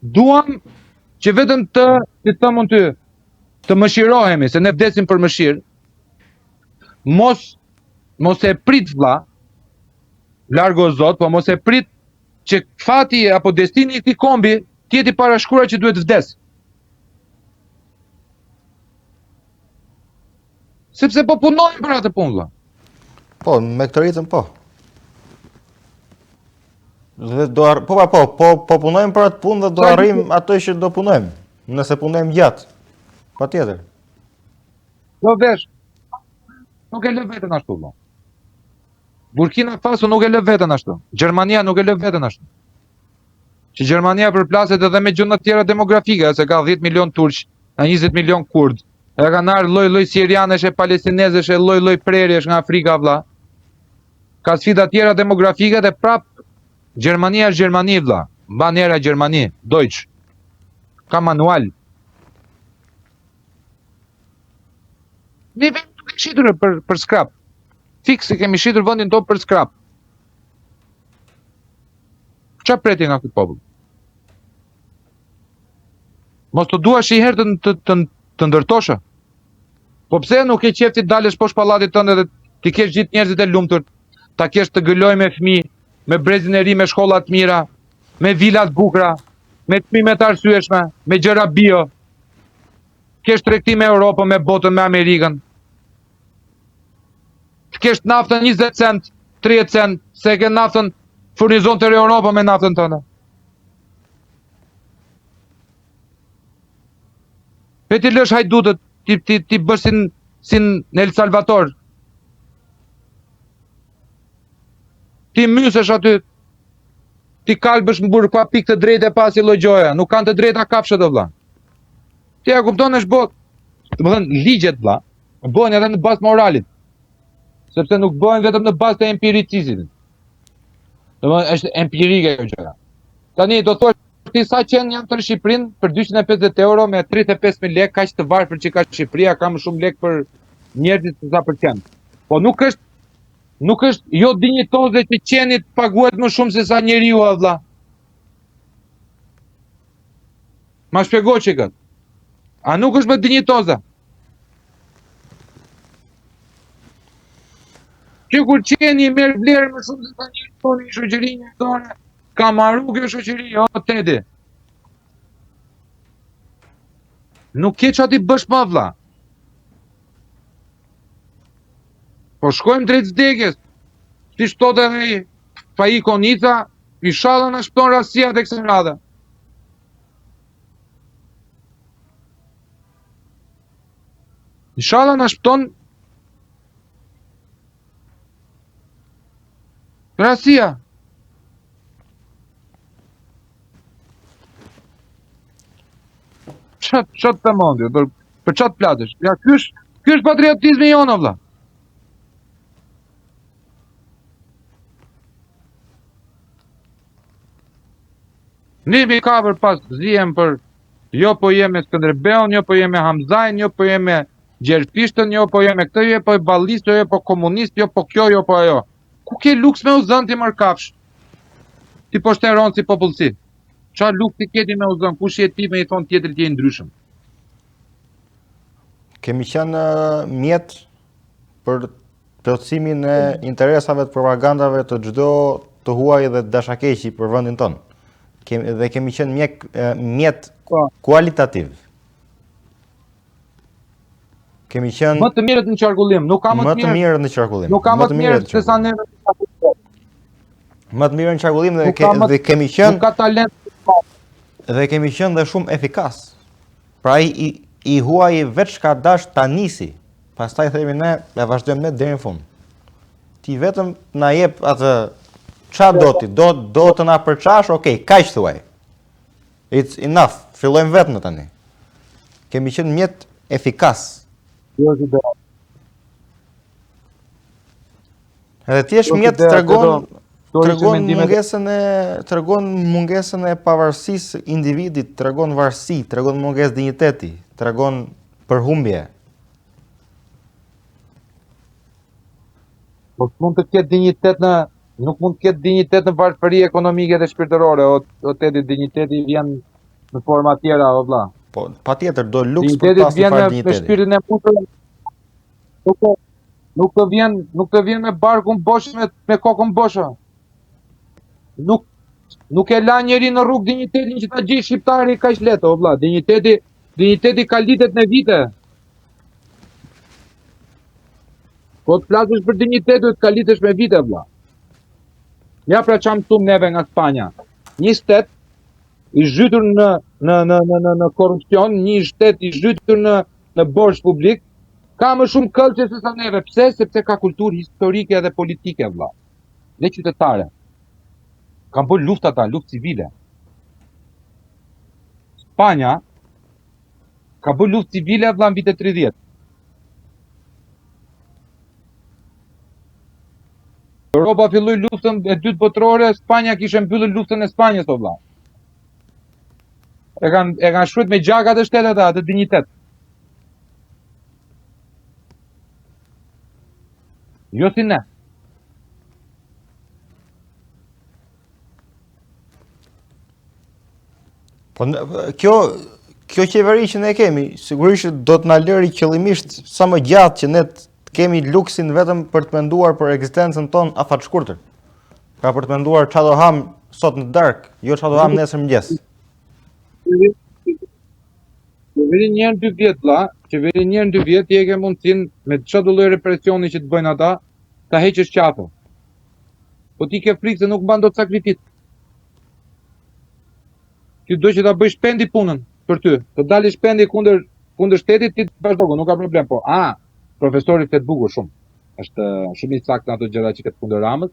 Duam që vetëm si të thëmë ty, të mëshirohemi, se ne vdesim për mëshirë, mos e prit vlla, largo Zot, po mos e prit që fati apo destini i këtij kombi të jetë i parashkruar që duhet vdes. Sepse po punojmë për atë punë, vlla. Po, me këtë ritëm po. Dhe po punojmë për atë punë dhe do arrijmë ato që do punojmë. Nëse punojmë gjatë. Patjetër. Do vesh. Nuk e lë veten ashtu, vlla. Burkina Faso nuk e lë veten ashtu. Gjermania nuk e lë veten ashtu. Që Gjermania përplaset edhe me gjëra të tjera demografike, se ka 10 milion turq, ka 20 milion kurd. Edhe kanë ardhur lloj-lloj sirianesh e palestinezesh e lloj-lloj prerjesh nga Afrika, vlla. Ka sfida të tjera demografike dhe prap Gjermania është Gjermani, vlla. Mban era Gjermani, Deutsch. Ka manual. Ne vetë nuk e shitur për skrap. Fiks kemi shitur vendin tonë për skrap. Çfarë preti nga ky popull? Mos të duash i herë të ndërtosha. Po pse nuk e qef ti dalësh poshtë pallatit tënd edhe ti kesh gjithë njerëzit e lumtur, ta kesh të gëloj me fëmijë, me brezin e ri, me shkolla të mira, me vila të bukura, me çmime të arsyeshme, me gjëra bio. Kesh tregti me Europën, me botën, me Amerikën. Të kesh naftën 20 cent, 30 cent, se ke naftën furnizon të Europa me naftën tënde. Pe ti lësh hajdutët, ti bësh si në El Salvador. Ti mysesh aty, ti kalbësh mbur pa pikë të drejtë e pasi logjoja, nuk kanë të drejta kafshët o vlla. Ti ja kupton është botë. Domethënë ligjet vlla, bëhen edhe në bazë moralit. Sepse nuk bëhen vetëm në bazë të empiricizmit. Domethënë është empirike kjo gjëra. Tani do thosh ti sa qenë janë në Shqipërinë për 250 euro me 35.000 lekë, kaq të varfër që ka Shqipëria, ka më shumë lekë për njerëzit se sa për qenë. Po nuk është jo dinjitoze që qenit paguhet më shumë se sa njeriu vlla. Ma shpjego që këtë. A nuk është më dinjitoza? Që kur qeni merr vlerë më shumë se sa njeriu në shoqërinë tonë, ka marru kjo shoqëri, jo tedi. Nuk ke çfarë ti bësh më vlla. Po shkojmë drejt vdekjes. Ti shtot edhe pa i konica, inshallah na shpton rasia tek kësaj radhe. Inshallah na shpton rasia. Çat të mendje, për çat platesh. Ja ky është patriotizmi jonë vlla. Ne mi kavër pas zihem për jo po jem me Skënderbeun, jo po jem me Hamzajn, jo po jem me Gjerpishtën, jo po jem me këtë, jo po ballist, jo po komunist, jo po kjo, jo po ajo. Ku ke luks me u zën ti mër kafsh? Ti po shteron si popullsi. Qa luks ti keti me u zën? Kush je ti me i thonë tjetër ti e ndryshëm? Kemi qenë mjet për plotësimin e interesave të propagandave të çdo të huaj dhe dashakeqi për vendin tonë. Dhe kemi qenë mjet kualitativ. Kemi qenë më të mirët në qarkullim, nuk ka më të mirët në qarkullim. Nuk ka më të mirët se sa ne. Më të mirë në qarkullim dhe kemi qenë nuk ka talent. Dhe kemi qenë dhe shumë efikas. Pra i huaj veç ka dash ta nisi. Pastaj themi ne e vazhdojmë ne deri në fund. Ti vetëm na jep atë ç'a do ti, do të na përçash, okay, kaq thuaj. It's enough. Fillojmë vetëm në tani. Kemi qenë mjet efikas. Edhe ti je mjet tregon mungesën e pavarësisë individit, tregon varësi, tregon mungesë dinjiteti, tregon përhumbje. Po mund të ketë dinjitet nuk mund të ketë dinjitet në varfëri ekonomike dhe shpirtërore, o tedi dinjiteti vjen në forma tjera, o vlla. Po, patjetër do luks për Digniteti pas një vjen farë me digniteti. shpirtin e mbushur. Nuk të vjen me barkun bosh me kokën bosha. Nuk e la njeri në rrugë dignitetin që ta gjej shqiptari kaq lehtë, o vlla. Digniteti ka litet në vite. Po të flasësh për dignitet, duhet ka litesh me vite, vlla. Ja pra çam këtu neve nga Spanja. Një shtet i zhytur në korrupsion, një shtet i zhytur në borxh publik, ka më shumë këllçe se sa neve. Pse? Sepse ka kulturë historike dhe politike, vlla. Dhe qytetare. Kanë bërë luftë ata, luftë civile. Spanja ka bërë luftë civile vlla në vitet 30. Europa filloi luftën e dytë botërore, Spanja kishte mbyllur luftën e Spanjës, o vlla. E kanë shkruajt me gjakat e shtetet atë dignitet. Jo si ne. Po kjo qeveri që ne kemi, sigurisht do të na lëri qëllimisht sa më gjatë që ne të kemi luksin vetëm për të menduar për ekzistencën tonë afatshkurtër. Pra për të menduar çfarë do ham sot në darkë, jo çfarë do ham nesër mëngjes. Qeveri një herë 2 vjet vlla, qeveri një herë 2 vjet ti e ke mundsinë me çdo lloj represioni që të bëjnë ata, ta heqësh qafën. Po ti ke frikë se nuk mban dot sakrificë. Ti do që ta bësh shpendi punën për ty. Të dalësh shpendi kundër shtetit, ti të vazhdo, nuk ka problem. Po, profesori flet bukur shumë. Është shumë i saktë ato gjëra që ket kundër Ramës.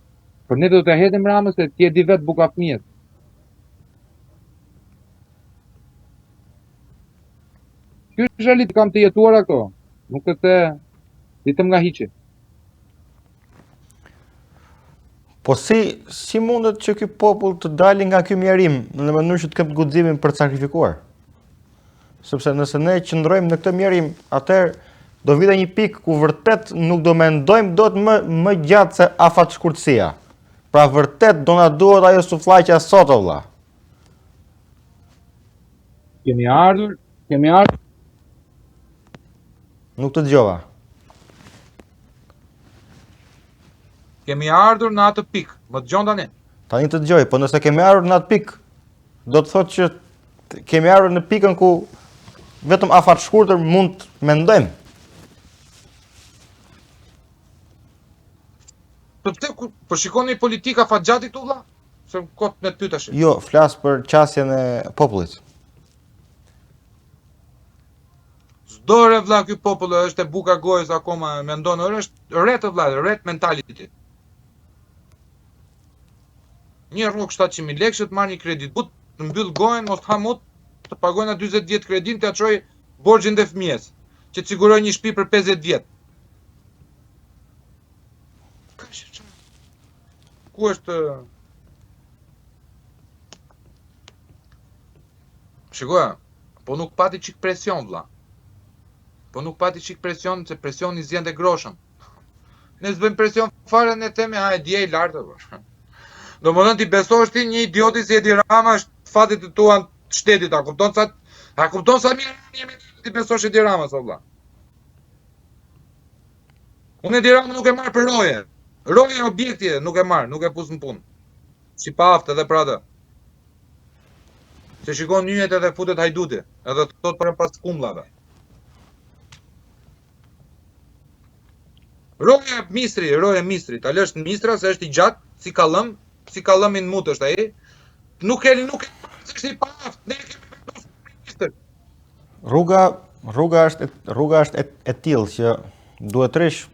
Por ne do të hedhim Ramës se ti e di vet buka fëmijët. Ky është realitet, kam të jetuara këto. Nuk është se ditëm nga hiçi. Po si mundet që ky popull të dalë nga ky mjerim në mënyrë që të ketë guximin për të sakrifikuar? Sepse nëse ne qëndrojmë në këtë mjerim, atëherë do vite një pikë ku vërtet nuk do mendojmë dot më gjatë se afatshkurtësia. Pra vërtet do na duhet ajo sufllaqja sot o vlla. Kemi ardhur. Nuk të dëgjova. Kemi ardhur në atë pikë. Më dëgjon tani? Tani të dëgjoj, po nëse kemi ardhur në atë pikë, do të thotë që kemi ardhur në pikën ku vetëm afatshkurtër mund të mendojmë. Po shikoni politika afatgjati këtu vlla? Se kot me të pyetash. Jo, flas për qasjen e popullit. S'dore vlla ky popull është e buka gojës akoma mendon, është rret vlla, rret mentality. Një rrugë 700.000 lekë të marrë një kredit, but të mbyll gojën mos hamut të pagojnë 40 vjet kredin të çoj borxhin dhe fëmijës, që të siguroj një shtëpi për 50 vjet. Ku është Shikoja, po nuk pati çik presion vlla. Po nuk pati çik presion, se presioni zjen te groshën. Ne s'bëjmë presion fare, ne themi ha e dje i lartë. Domethënë ti besohesh ti një idioti si Edi Rama është fatit të tuan shtetit, a kupton sa mirë jemi ti besosh Edi Rama o vlla. Unë Edi Rama nuk e marr për roje. Roje objekti nuk e marr, nuk e pus në punë. Si pa aftë edhe për atë. Se shikon nyjet edhe futet hajduti, edhe thot për pas kumllave. Roje mistri, ta lësh në mistra se është i gjatë, si kallëmin mut është ai. Nuk e është i paft, ne kemi vendosur. Rruga është e tillë që duhet rish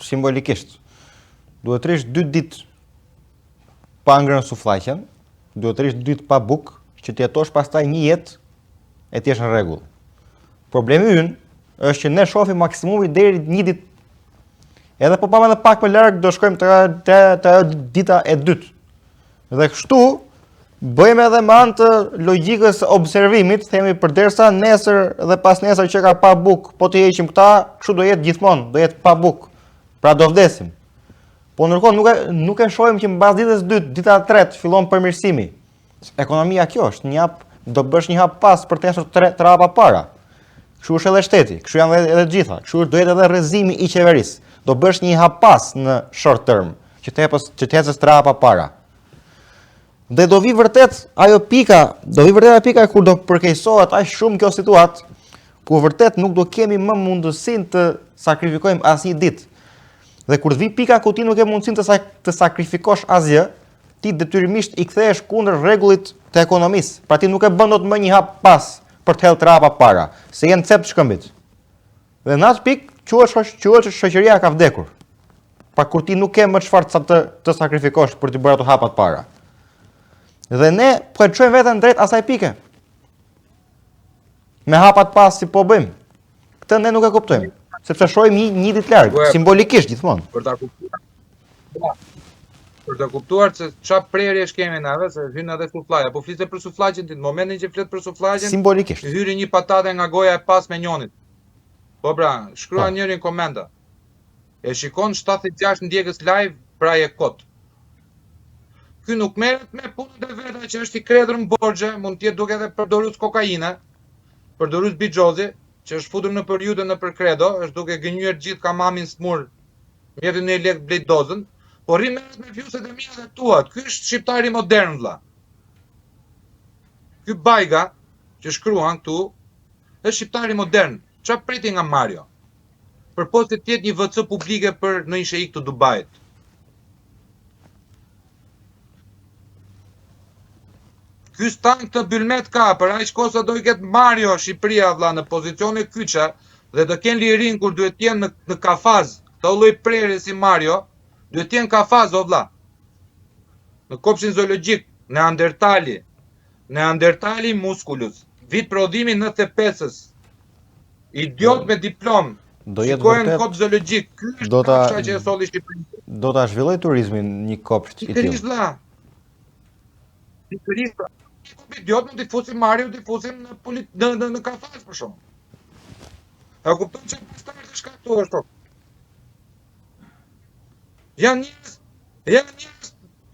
simbolikisht. Duhet rish 2 ditë pa ngrënë sufllaqen, duhet rish 2 ditë pa bukë, që të jetosh pastaj një jetë e ti është në rregull. Problemi ynë është që ne shohim maksimumi deri një ditë. Edhe po pamë edhe pak më larg do shkojmë te dita e dytë. Dhe kështu bëjmë edhe me anë të logjikës observimit, themi përderisa nesër dhe pas nesër që ka pa bukë, po të heqim këta, kështu do jetë gjithmonë, do jetë pa bukë. Pra do vdesim. Po ndërkohë nuk e shohim që mbas ditës 2, dita 3 fillon përmirësimi. Ekonomia kjo është një hap do bësh një hap pas për të neshur trapa para. Kështu është edhe shteti, kështu janë edhe të gjitha, kështu duhet edhe rrezimi i qeverisë. Do bësh një hap pas në short term, që të ecësh trapa para. Dhe do vi vërtet ajo pika kur do përkeqësohet aq shumë kjo situatë, ku vërtet nuk do kemi më mundësinë të sakrifikojmë asnjë ditë. Dhe kur të vi pika ku ti nuk ke mundësinë të sakrifikosh asgjë, ti detyrimisht i kthehesh kundër rregullit të ekonomisë. Pra ti nuk e bën dot më një hap pas për të hedhur trapa para, se janë cep të shkëmbit. Dhe në atë pikë quhet shoqëria ka vdekur. Pra kur ti nuk ke më çfarë të sakrifikosh për të bërë ato hapat para. Dhe ne po e çojmë veten drejt asaj pike. Me hapat pas si po bëjmë. Këtë ne nuk e kuptojmë, sepse shohim një ditë larg, simbolikisht gjithmonë. Për të kuptuar se çfarë prerjesh kemi nave, se hyn edhe sufllajja. Po flisë për sufllaqen ti, në momentin që flet për sufllaqen, simbolikisht hyri një patate nga goja e pas me njënit. Po pra, shkruan njërin komenda. E shikon 76 ndjekës live, pra je kot. Ky nuk merret me punën e veta që është i kreder në borxhe, mund të jetë duke edhe përdorur kokaine, përdorur bixhozi, që është futur në periudhën në për kredo, është duke gënjur gjithë kamamin smur, mjetin në lek blej dozën, por merret me vjuset e mia dhe tuat. Ky është shqiptari modern, vlla. Ky Bajga që shkruan këtu është shqiptari modern. Çfarë priti nga Mario? Përpos të jetë një VC publike për në një sheik të Dubajit. Ky stank të bylmet ka, për aq kohë sa do i ketë Mario Shqipëria, vlla, në pozicione kyçe dhe të kenë lirin kur duhet të jenë në kafaz, të lloj prerje si Mario, duhet të jenë kafaz, o vlla. Në kopshin zoologjik, Neandertali musculus, vit prodhimi 95-s. Idiot me diplom. Do jetë vërtet kopsh zoologjik. Ky është kafsha që e solli Shqipërinë. Do ta zhvilloj turizmin një kopsht i tillë. Pikërisht. Idiot mund të fusim Mario, të fusim në kafaz për shkak. A kupton se pastaj të shkaktohesh këto? Janë njerëz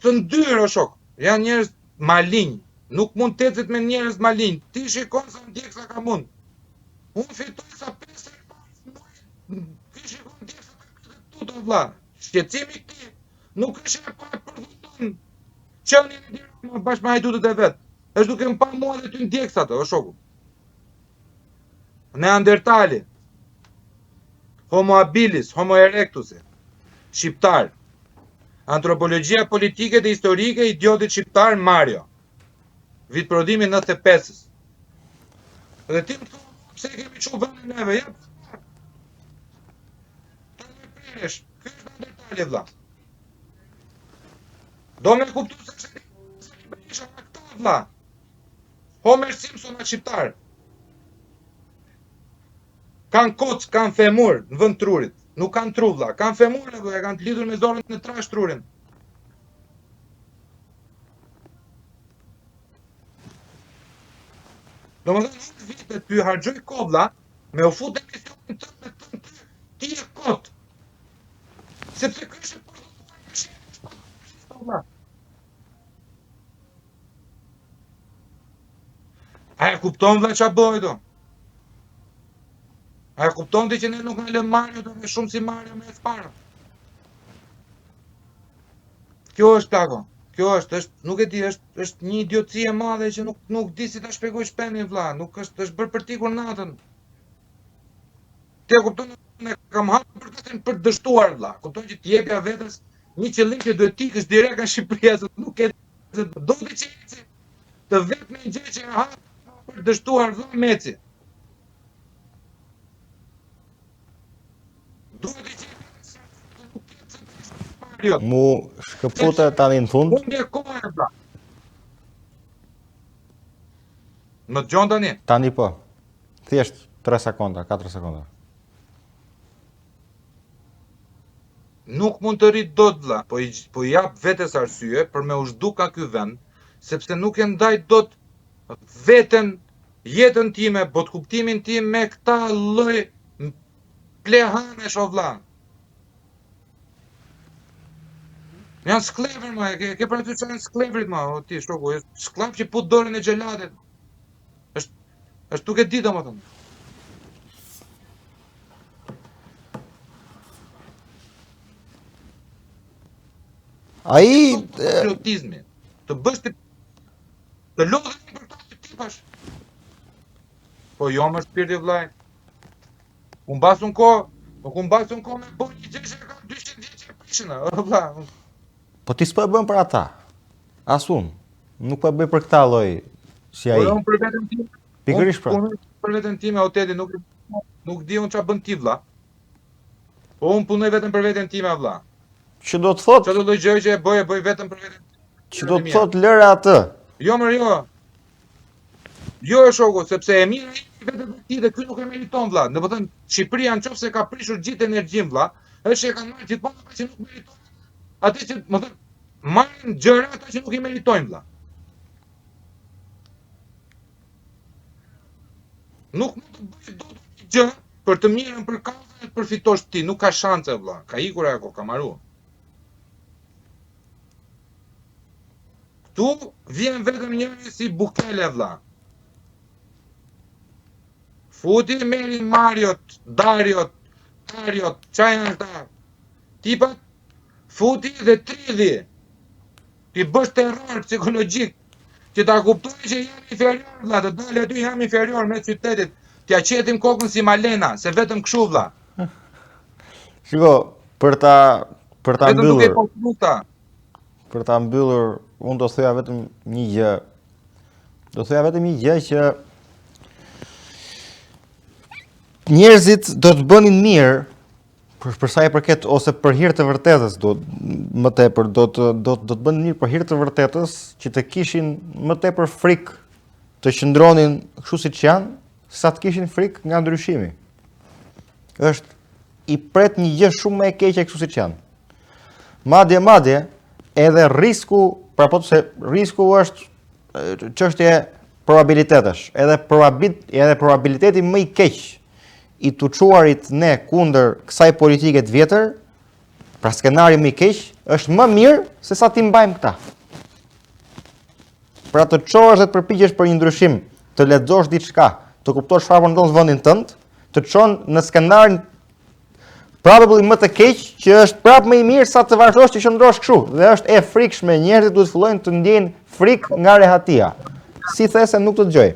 të ndyrë o shok. Janë njerëz malinj. Nuk mund të ecet me njerëz malinj. Ti shikon sa ndjeksa ka mund. Unë fitoj sa 5 Ky shikon ndjeksa ka tuto vlla. Shqetësimi këtij nuk është e pa përfundon. Çani në dirë bashkë me hajdutët e vet. Është duke më pa mua dhe ty ndjeksat, o shoku. Neandertali, Homo habilis, Homo erectus, shqiptar. Antropologjia politike dhe historike, idiotit shqiptar Mario. Vit prodhimi 95-s. Dhe ti më thonë pse kemi çu vënë neve, ja. Ky është Neandertali, vlla. Do me kuptu se isha nga këta, vlla. Homer Simpson a shqiptar. Kanë kocë, kanë femur në vend trurit. Nuk kanë tru, vlla. Kanë femur, e kanë të lidhur me zorën në trash trurin. Do më dhënë në vite ty hargjoj kodla, me u fut e misionin të me të ti e kot. Sepse kështë e përdo. A e kupton vlla qa bëjë do? A e kupton ti që ne nuk në lënë Mario do me shumë si Mario me e spara? Kjo është plako. Kjo është, nuk e di, është një idiotësi e madhe që nuk di si ta shpjegoj shpenin vlla, nuk është bërë për tikur natën. Ti e kupton, ne kam hapur për të dështuar vlla. Kupton që t'jepja vetes një qëllim që duhet tikësh direkt nga Shqipëria, se nuk e do të qeci. Të vetë me një gjë që e hap për dështuar vlla meci. Duhet të qeci. Mu shkëpute tani në fund. Unë e kohë e vlla. Më dëgjon tani? Tani po. Thjesht 3 sekonda, 4 sekonda. Nuk mund të rrit dot vlla, po i jap vetes arsye për me u zhduka ky vend, sepse nuk e ndaj dot veten, jetën time, botkuptimin tim me këta lloj plehanesh o vlla. Janë sklever, ma, ke për aty që janë skleverit, ma, o ti, shoku, sklap që put dorën e gjelatit. Është duke ditë domethënë. Ai Patriotizmi. Të bësh të lodhesh për ta që ti bash. Po jo më shpirti vllai. Unë basun ko me bo një gjeshë ka 200 vjeqe prishën, vlla. po ti s'po e bën për ata. As unë. Nuk po e bëj për këta lloj si ai. Po unë për veten time. Pikërisht pra. Unë për veten time Otedi nuk di unë çfarë bën ti vlla. Po unë punoj vetëm për veten time vlla. Që do të thotë, Çdo lloj gjë që e bëj vetëm për veten. që do të thotë lëre atë. Jo më jo. Jo shoku, sepse e mira i vetëm ti dhe ky nuk e meriton vlla. Do të thënë Shqipëria nëse ka prishur gjithë energjinë vlla, është e kanë marrë gjithmonë ata që nuk meritojnë. Atë që, më thënë, marrin gjëra ata që nuk i meritojnë vlla. Nuk mund të bëj dot një gjë për të mirën për kauzën e të përfitosh ti, nuk ka shanse vlla. Ka ikur ajo, ka marru. Ktu vjen vetëm njëri si Bukele vlla. Futi merrin Mariot, Dariot, Ariot, çaj janë ata. Tipat futi dhe tridhi. Ti bësh terror psikologjik. Që ta kuptoj që jam inferior vlla, të dalë aty jam inferior me qytetit. T'ja qetim kokën si Malena, se vetëm kështu vlla. Shiko, për ta Vetëm duke mbyllur, konflikta. për ta mbyllur, unë do thoya vetëm një gjë. Do thoya vetëm një gjë që njerëzit do të bënin mirë për sa i përket ose për hir të vërtetës, më tepër do të bënin mirë për hir të vërtetës që të kishin më tepër frikë të qëndronin kështu siç janë, sa të kishin frikë nga ndryshimi. Është i pret një gjë shumë më e keqe kështu siç janë. Madje edhe risku, pra po se risku është çështje probabilitetesh, edhe probabiliteti më i keq i të quarit ne kundër kësaj politike të vjetër, pra skenari më i keq, është më mirë se sa ti mbajmë këta. Pra të çohesh dhe të përpiqesh për një ndryshim, të lexosh diçka, të kuptosh çfarë po ndodh në vendin tënd, të çon në skenarin probably më të keq, që është prapë më i mirë sa të vazhdosh të qëndrosh kështu. Dhe është e frikshme, njerëzit duhet fillojnë të ndjejnë frikë nga rehatia. Si these nuk të dëgjoj.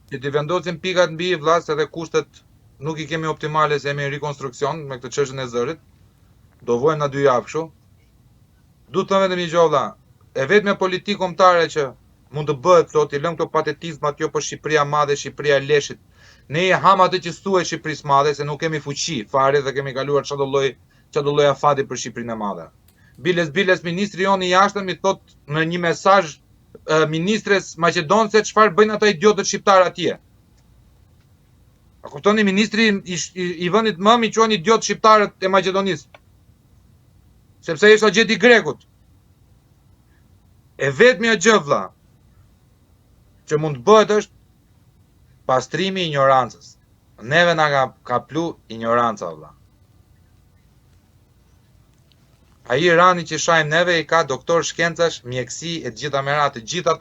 Që të vendosim pikat mbi vlla, se edhe kushtet nuk i kemi optimale, se jemi në rikonstruksion me këtë çështën e zërit. Do vojmë na 2 javë kështu. Duhet të vetëm një gjë vlla. E vetme politikë kombëtare që mund të bëhet sot, i lëm këto patetizmat jo për Shqipëria madhe, Shqipëria e leshit. Ne e ham atë që thuhet Shqipërisë madhe, se nuk kemi fuqi fare dhe kemi kaluar çdo lloj afati për Shqipërinë e madhe. Biles ministri jon i jashtëm i thot në një mesazh ministres maqedonse çfarë bëjnë ata idiotët shqiptar atje. A kuptoni, ministri i vendit më i quajnë idiot shqiptarët e Maqedonisë. Sepse është agjenti i Grekut. E vetmja gjë vlla që mund të bëhet është pastrimi i ignorancës. Neve na ka plu ignoranca vlla. Ai Irani që shajmë neve i ka doktor shkencash, mjekësi e të gjitha merat, të gjithë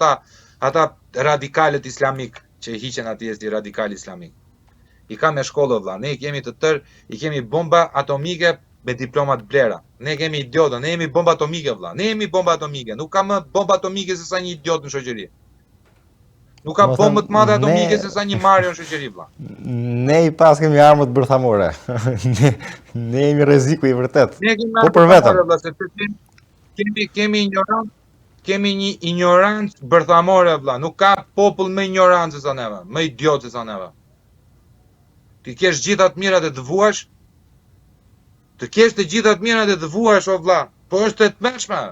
ata radikalët islamik që hiqen atje si radikal islamik. I ka me shkollë vlla. Ne kemi të tërë, i kemi bomba atomike me diplomat blera. Ne kemi idiotë, ne jemi bomba atomike vlla. Ne jemi bomba atomike. Nuk ka më bomba atomike se sa një idiot në shoqëri. Nuk ka bombë të madhe atomike se sa një Mario në shoqëri vlla. Ne i pas kemi armët bërthamore. ne jemi rreziku i vërtet. Po për vetëm. Kemi një ignorancë bërthamore vlla. Nuk ka popull më ignorancë se sa neve, më idiot se sa neve. Ti kesh gjitha të mirat e të vuash. Të kesh të gjitha të mirat e të vuash o vlla. Po është e tmeshme.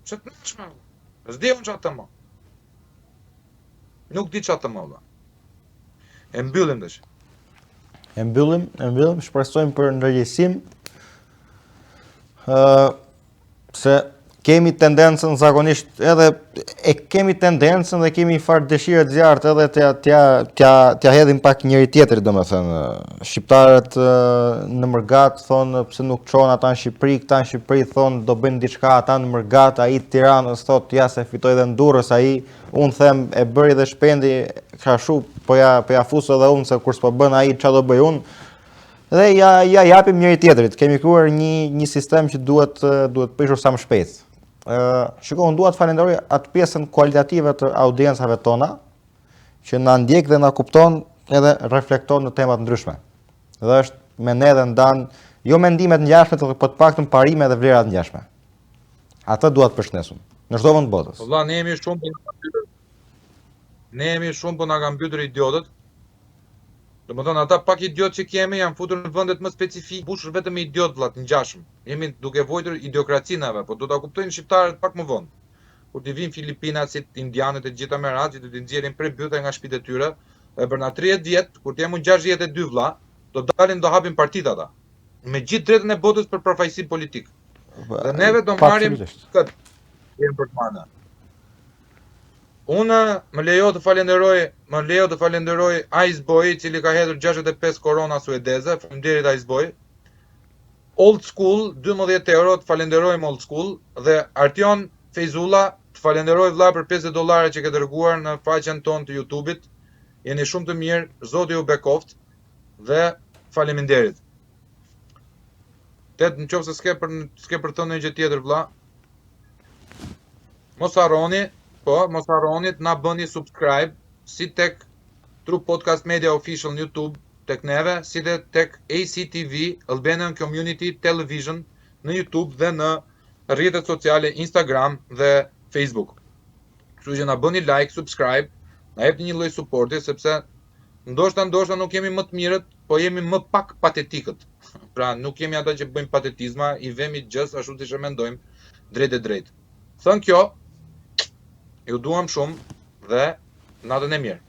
Ç'të tmeshme. S'di unë ç'atë më. Nuk di ç'atë më valla. E mbyllim tash. E mbyllim, shpresojmë për ndërgjegjësim. Se kemi tendencën zakonisht edhe kemi tendencën dhe kemi një farë dëshirë të zjarrt edhe t'ja hedhim pak njëri tjetrit, domethënë. Shqiptarët në Mërgat thonë pse nuk çon ata në Shqipëri, këta në Shqipëri thonë do bëjnë diçka ata në Mërgat, ai të Tiranës thotë ja se fitoi dhe në Durrës ai, unë them e bëri dhe shpendi kështu, po ja fus edhe unë se kur s'po bën ai ç'a do bëj unë. Dhe ja japim njëri tjetrit. Kemi krijuar një sistem që duhet prishur sa më shpejt. Shiko, unë dua të falenderoj atë pjesën kualitative të audiencave tona që na ndjek dhe na kupton edhe reflekton në tema të ndryshme. Dhe është me ne dhe ndan jo mendimet ngjashme, por të paktën parime dhe vlera të ngjashme. Atë dua të përshëndesum në çdo vend të botës. Valla, ne jemi shumë po na kanë mbytur idiotët. Domethënë ata pak idiot që kemi janë futur në vendet më specifik, bushur vetëm me idiot vlla të ngjashëm. Jemi duke vojtur idiokracinave, po do ta kuptojnë shqiptarët pak më vonë. Kur të vinë Filipinasit, indianët e gjitha merat, që do t'i nxjerrin prej byte nga shtëpitë e tyre, dhe për na 30 vjet, kur të jemi 62 vlla, do dalin do hapin partitë ata. Me gjithë drejtën e botës për përfaqësi politik. Dhe neve do marrim këtë për të marrë. Unë më lejo të falenderoj Iceboy, i cili ka hedhur 65 korona suedeze. Faleminderit Iceboy. Old School 12 euro, të falenderojmë Old School, dhe Artion Fejzulla, të falenderoj vlla për $50 që ke dërguar në faqen tonë të YouTube-it. Jeni shumë të mirë, Zoti ju bekoft dhe faleminderit. Tet, nëse s'ke për të thënë gjë tjetër vlla, mos harroni të na bëni subscribe si tek True Podcast Media Official në YouTube tek neve, si dhe tek ACTV, Albanian Community Television në YouTube dhe në rrjetet sociale Instagram dhe Facebook. Kështu që na bëni like, subscribe, na jepni një lloj supporti, sepse ndoshta nuk jemi më të mirët, po jemi më pak patetikët. Pra nuk jemi ata që bëjmë patetizma, i vemi gjës ashtu siç e mendojmë, drejt e drejt. Thënë kjo, ju duam shumë dhe natën e mirë.